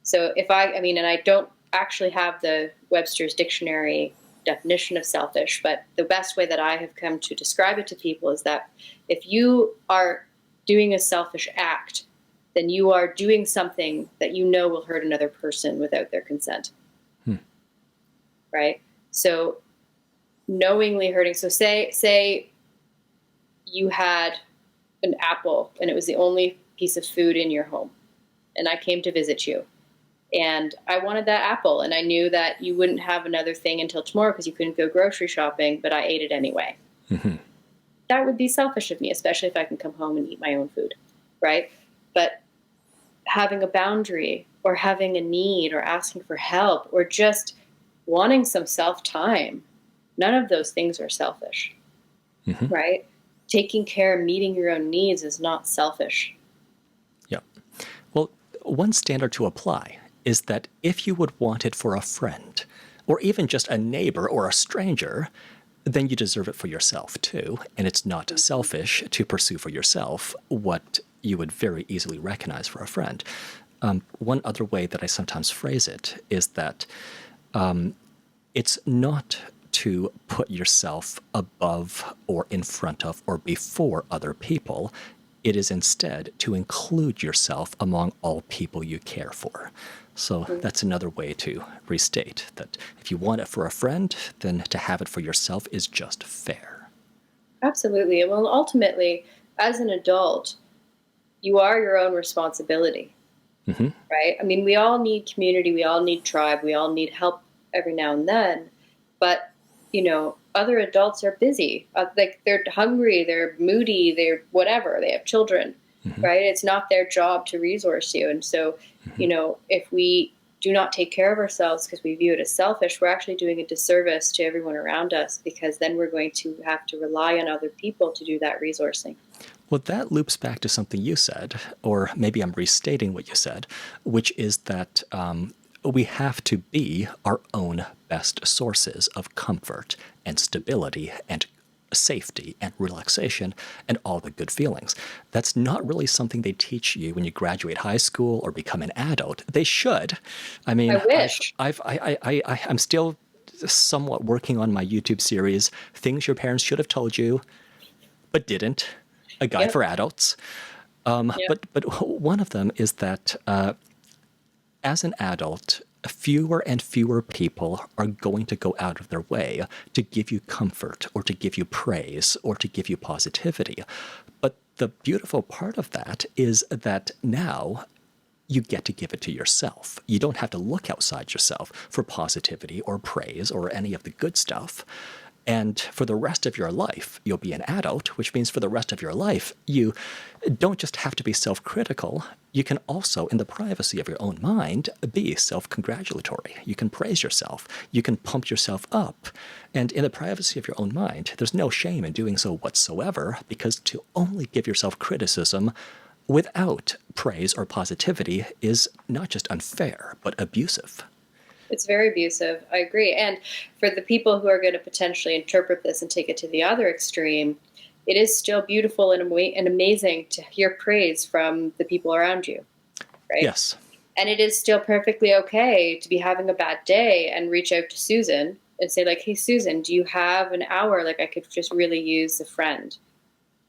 So and I don't actually have the Webster's dictionary definition of selfish, but the best way that I have come to describe it to people is that if you are doing a selfish act, then you are doing something that you know will hurt another person without their consent. Right? So knowingly hurting. So say you had an apple and it was the only piece of food in your home, and I came to visit you. And I wanted that apple, and I knew that you wouldn't have another thing until tomorrow because you couldn't go grocery shopping, but I ate it anyway. That would be selfish of me, especially if I can come home and eat my own food, right? But having a boundary or having a need or asking for help or just wanting some self-time, none of those things are selfish, right? Taking care and meeting your own needs is not selfish. Yeah. Well, one standard to apply is that if you would want it for a friend, or even just a neighbor or a stranger, then you deserve it for yourself too. And it's not selfish to pursue for yourself what you would very easily recognize for a friend. One other way that I sometimes phrase it is that it's not to put yourself above or in front of or before other people. It is instead to include yourself among all people you care for. So that's another way to restate that if you want it for a friend, then to have it for yourself is just fair. Absolutely. Well, ultimately, as an adult, you are your own responsibility, right? I mean, we all need community, we all need tribe, we all need help every now and then. But, other adults are busy. Like they're hungry, they're moody, they're whatever, they have children, right? It's not their job to resource you. And so, if we do not take care of ourselves because we view it as selfish, we're actually doing a disservice to everyone around us, because then we're going to have to rely on other people to do that resourcing. Well, that loops back to something you said, or maybe I'm restating what you said, which is that we have to be our own best sources of comfort and stability and safety and relaxation and all the good feelings. That's not really something they teach you when you graduate high school or become an adult. They should. I mean, I wish. I'm still somewhat working on my YouTube series, Things Your Parents Should Have Told You, but didn't. A guide for adults. But one of them is that as an adult, fewer and fewer people are going to go out of their way to give you comfort or to give you praise or to give you positivity. But the beautiful part of that is that now you get to give it to yourself. You don't have to look outside yourself for positivity or praise or any of the good stuff. And for the rest of your life, you'll be an adult, which means for the rest of your life, you don't just have to be self-critical. You can also, in the privacy of your own mind, be self-congratulatory. You can praise yourself. You can pump yourself up. And in the privacy of your own mind, there's no shame in doing so whatsoever, because to only give yourself criticism without praise or positivity is not just unfair, but abusive. It's very abusive. I agree. And for the people who are going to potentially interpret this and take it to the other extreme, it is still beautiful and amazing to hear praise from the people around you, right? Yes. And it is still perfectly okay to be having a bad day and reach out to Susan and say, like, hey, Susan, do you have an hour? Like, I could just really use a friend.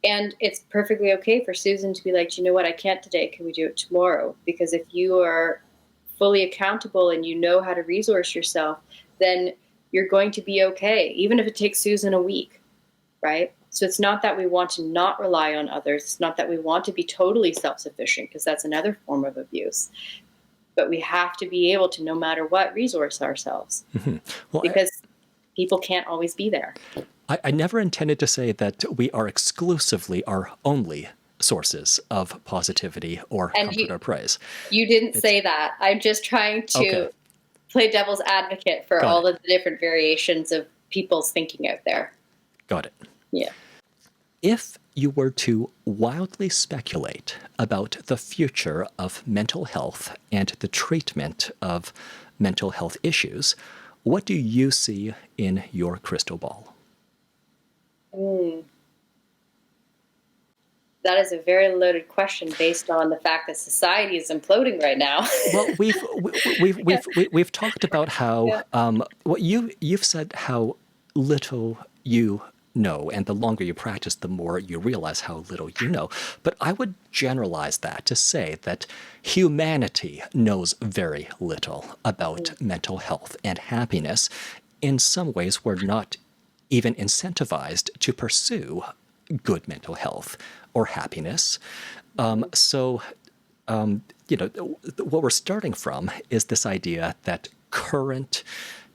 And it's perfectly okay for Susan to be like, you know what, I can't today. Can we do it tomorrow? Because if you are fully accountable and you know how to resource yourself, then you're going to be okay, even if it takes Susan a week, right? So it's not that we want to not rely on others. It's not that we want to be totally self-sufficient, because that's another form of abuse. But we have to be able to, no matter what, resource ourselves, Well, because people can't always be there. I never intended to say that we are exclusively our only sources of positivity or And comfort or praise. you didn't say that. I'm just trying to Okay. play devil's advocate for Got all it. of the different variations of people's thinking out there. Got it. Yeah. If you were to wildly speculate about the future of mental health and the treatment of mental health issues, what do you see in your crystal ball? That is a very loaded question based on the fact that society is imploding right now. Well, we've talked about how what you've said how little you know, and the longer you practice, the more you realize how little you know. But I would generalize that to say that humanity knows very little about mental health and happiness. In some ways, we're not even incentivized to pursue good mental health or happiness. So, what we're starting from is this idea that current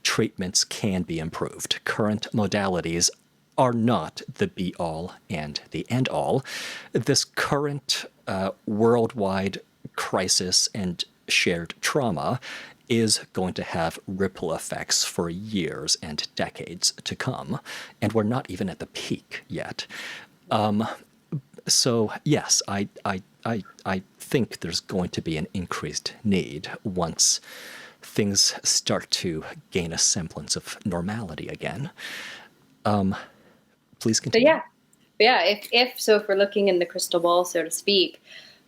treatments can be improved. Current modalities are not the be-all and the end-all. This current worldwide crisis and shared trauma is going to have ripple effects for years and decades to come, and we're not even at the peak yet. So yes, I think there's going to be an increased need once things start to gain a semblance of normality again. Please continue. If we're looking in the crystal ball, so to speak,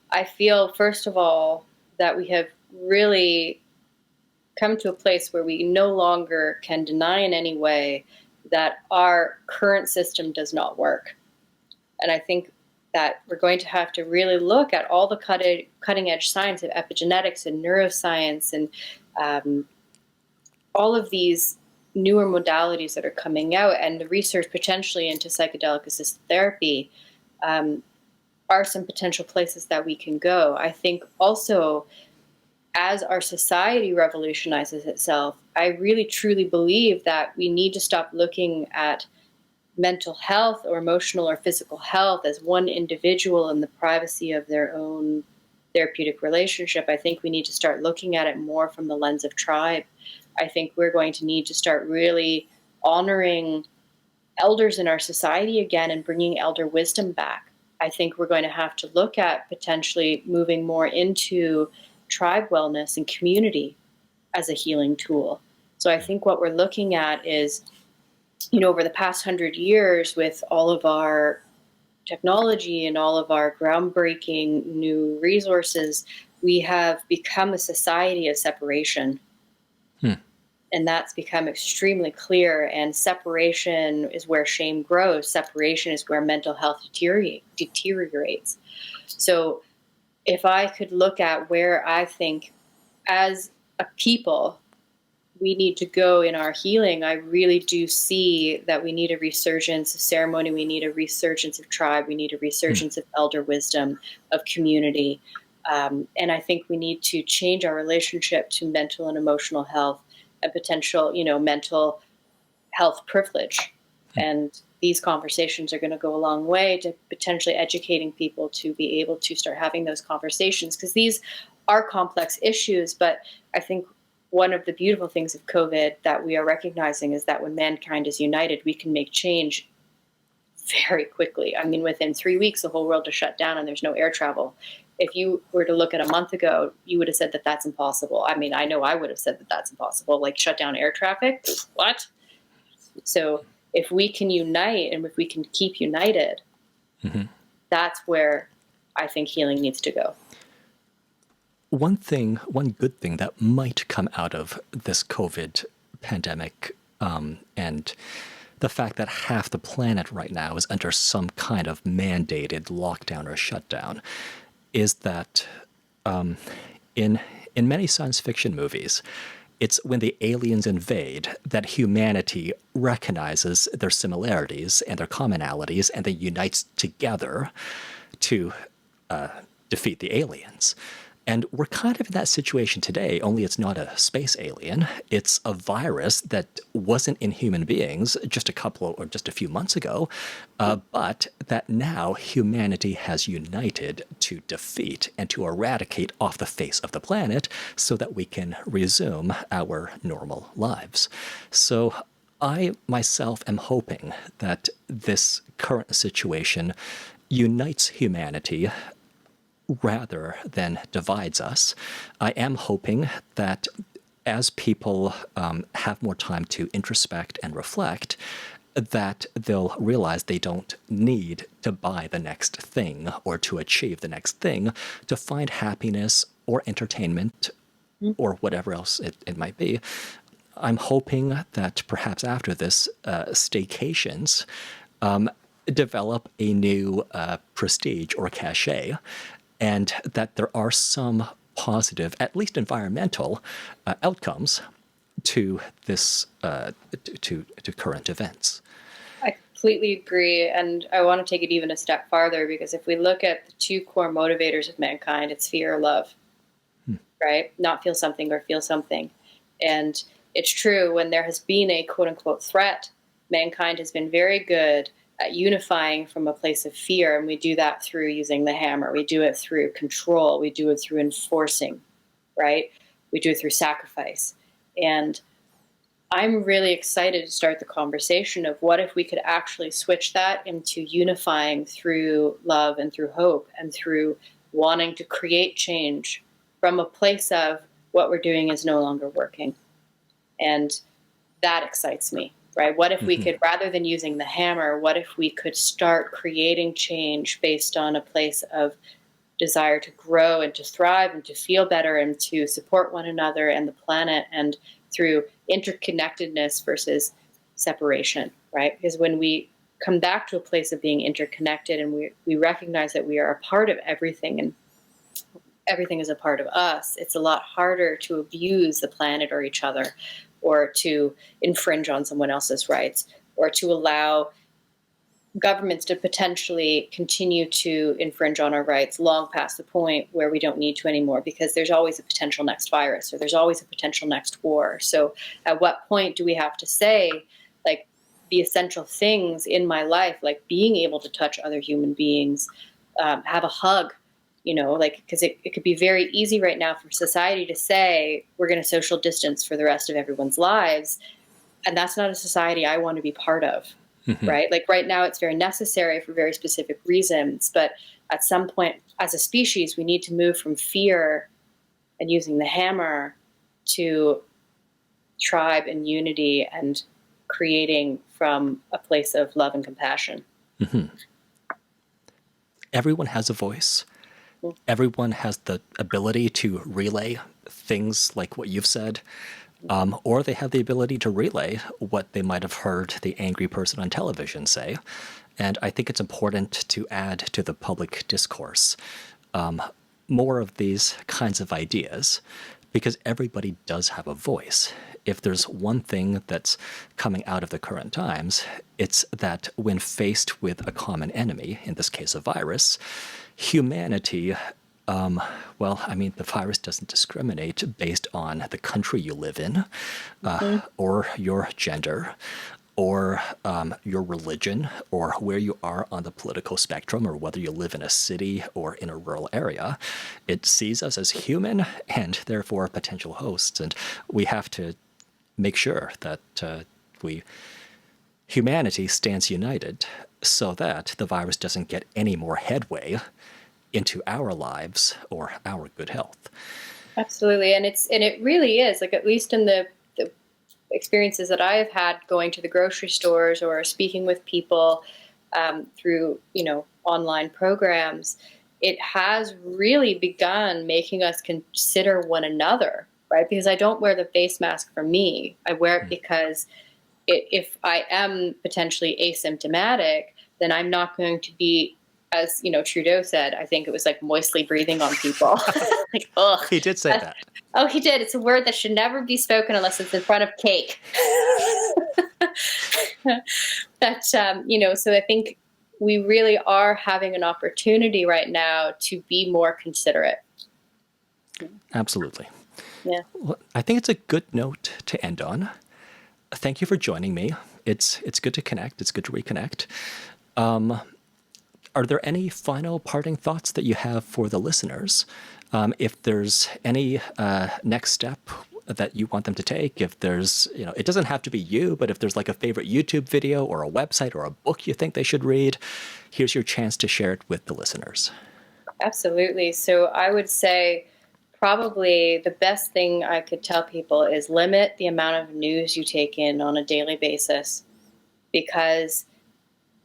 I feel, first of all, that we have really come to a place where we no longer can deny in any way that our current system does not work. And I think that we're going to have to really look at all the cutting edge science of epigenetics and neuroscience and all of these newer modalities that are coming out, and the research potentially into psychedelic assisted therapy are some potential places that we can go. I think also, as our society revolutionizes itself, I really truly believe that we need to stop looking at mental health or emotional or physical health as one individual in the privacy of their own therapeutic relationship. I think we need to start looking at it more from the lens of tribe. I think we're going to need to start really honoring elders in our society again and bringing elder wisdom back. I think we're going to have to look at potentially moving more into tribe wellness and community as a healing tool. So I think what we're looking at is, over the past 100 years, with all of our technology and all of our groundbreaking new resources, we have become a society of separation. And that's become extremely clear. And separation is where shame grows. Separation is where mental health deteriorates. So if I could look at where I think as a people we need to go in our healing, I really do see that we need a resurgence of ceremony. We need a resurgence of tribe. We need a resurgence of elder wisdom, of community. And I think we need to change our relationship to mental and emotional health and potential, mental health privilege. And these conversations are going to go a long way to potentially educating people to be able to start having those conversations, because these are complex issues. But I think one of the beautiful things of COVID that we are recognizing is that when mankind is united, we can make change very quickly. I mean, within 3 weeks, the whole world is shut down and there's no air travel. If you were to look at a month ago, you would have said that that's impossible. I mean, I know I would have said that that's impossible. Like, shut down air traffic? What? So if we can unite and if we can keep united, that's where I think healing needs to go. one good thing that might come out of this COVID pandemic, and the fact that half the planet right now is under some kind of mandated lockdown or shutdown, is that in many science fiction movies, it's when the aliens invade that humanity recognizes their similarities and their commonalities and then unites together to defeat the aliens. And we're kind of in that situation today, only it's not a space alien. It's a virus that wasn't in human beings just a few months ago, but that now humanity has united to defeat and to eradicate off the face of the planet so that we can resume our normal lives. So I myself am hoping that this current situation unites humanity rather than divides us. I am hoping that as people have more time to introspect and reflect, that they'll realize they don't need to buy the next thing or to achieve the next thing to find happiness or entertainment or whatever else it might be. I'm hoping that perhaps after this, staycations develop a new prestige or cachet, and that there are some positive, at least environmental, outcomes to this to current events. I completely agree, and I want to take it even a step farther, because if we look at the two core motivators of mankind, it's fear or love, right? Not feel something or feel something. And it's true, when there has been a quote unquote threat, mankind has been very good at unifying from a place of fear, and we do that through using the hammer. We do it through control. We do it through enforcing, right? We do it through sacrifice. And I'm really excited to start the conversation of what if we could actually switch that into unifying through love and through hope and through wanting to create change from a place of what we're doing is no longer working. And that excites me. Right? What if we could, rather than using the hammer, what if we could start creating change based on a place of desire to grow and to thrive and to feel better and to support one another and the planet, and through interconnectedness versus separation, right? Because when we come back to a place of being interconnected and we recognize that we are a part of everything and everything is a part of us, it's a lot harder to abuse the planet or each other, or to infringe on someone else's rights, or to allow governments to potentially continue to infringe on our rights long past the point where we don't need to anymore, because there's always a potential next virus, or there's always a potential next war. So at what point do we have to say, like, the essential things in my life, like being able to touch other human beings, have a hug, you know, like, because it could be very easy right now for society to say we're going to social distance for the rest of everyone's lives. And that's not a society I want to be part of, right? Like right now it's very necessary for very specific reasons. But at some point as a species, we need to move from fear and using the hammer to tribe and unity and creating from a place of love and compassion. Everyone has a voice. Everyone has the ability to relay things like what you've said, or they have the ability to relay what they might have heard the angry person on television say. And I think it's important to add to the public discourse more of these kinds of ideas, because everybody does have a voice. If there's one thing that's coming out of the current times, it's that when faced with a common enemy, in this case a virus, humanity, the virus doesn't discriminate based on the country you live in, or your gender, or your religion, or where you are on the political spectrum, or whether you live in a city or in a rural area. It sees us as human and therefore potential hosts, and we have to make sure that humanity stands united so that the virus doesn't get any more headway into our lives or our good health. Absolutely. And it really is, like, at least in the experiences that I've had going to the grocery stores or speaking with people through, online programs, it has really begun making us consider one another, right? Because I don't wear the face mask for me. I wear it because if I am potentially asymptomatic, then I'm not going to be, as Trudeau said, I think it was like moistly breathing on people. Like, ugh. He did say that. Oh, he did. It's a word that should never be spoken unless it's in front of cake. But, so I think we really are having an opportunity right now to be more considerate. Absolutely. Yeah. Well, I think it's a good note to end on. Thank you for joining me. It's good to connect. It's good to reconnect. Are there any final parting thoughts that you have for the listeners? If there's any next step that you want them to take, if there's, it doesn't have to be you, but if there's like a favorite YouTube video or a website or a book you think they should read, here's your chance to share it with the listeners. Absolutely. So I would say probably the best thing I could tell people is limit the amount of news you take in on a daily basis, because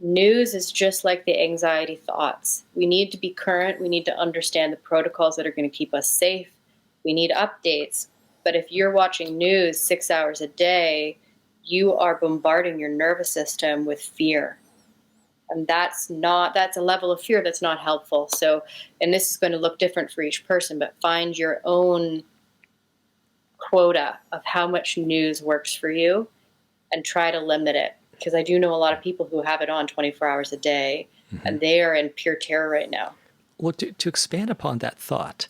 news is just like the anxiety thoughts. We need to be current. We need to understand the protocols that are going to keep us safe. We need updates. But if you're watching news 6 hours a day, you are bombarding your nervous system with fear. And that's a level of fear that's not helpful. So, and this is going to look different for each person, but find your own quota of how much news works for you and try to limit it. Because I do know a lot of people who have it on 24 hours a day, and they are in pure terror right now. Well, to expand upon that thought,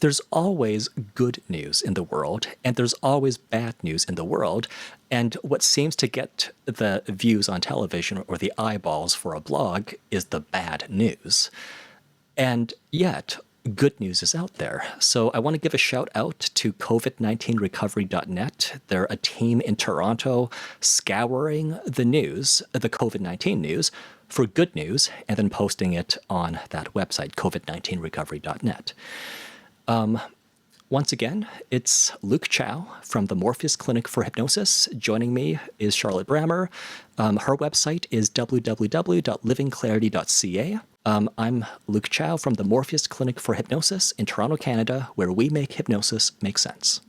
there's always good news in the world, and there's always bad news in the world. And what seems to get the views on television or the eyeballs for a blog is the bad news. And yet, good news is out there. So I want to give a shout out to COVID19recovery.net. They're a team in Toronto scouring the news, the COVID-19 news, for good news, and then posting it on that website, COVID19recovery.net. Once again, it's Luke Chao from the Morpheus Clinic for Hypnosis. Joining me is Charlotte Brammer. Her website is www.livingclarity.ca. I'm Luke Chao from the Morpheus Clinic for Hypnosis in Toronto, Canada, where we make hypnosis make sense.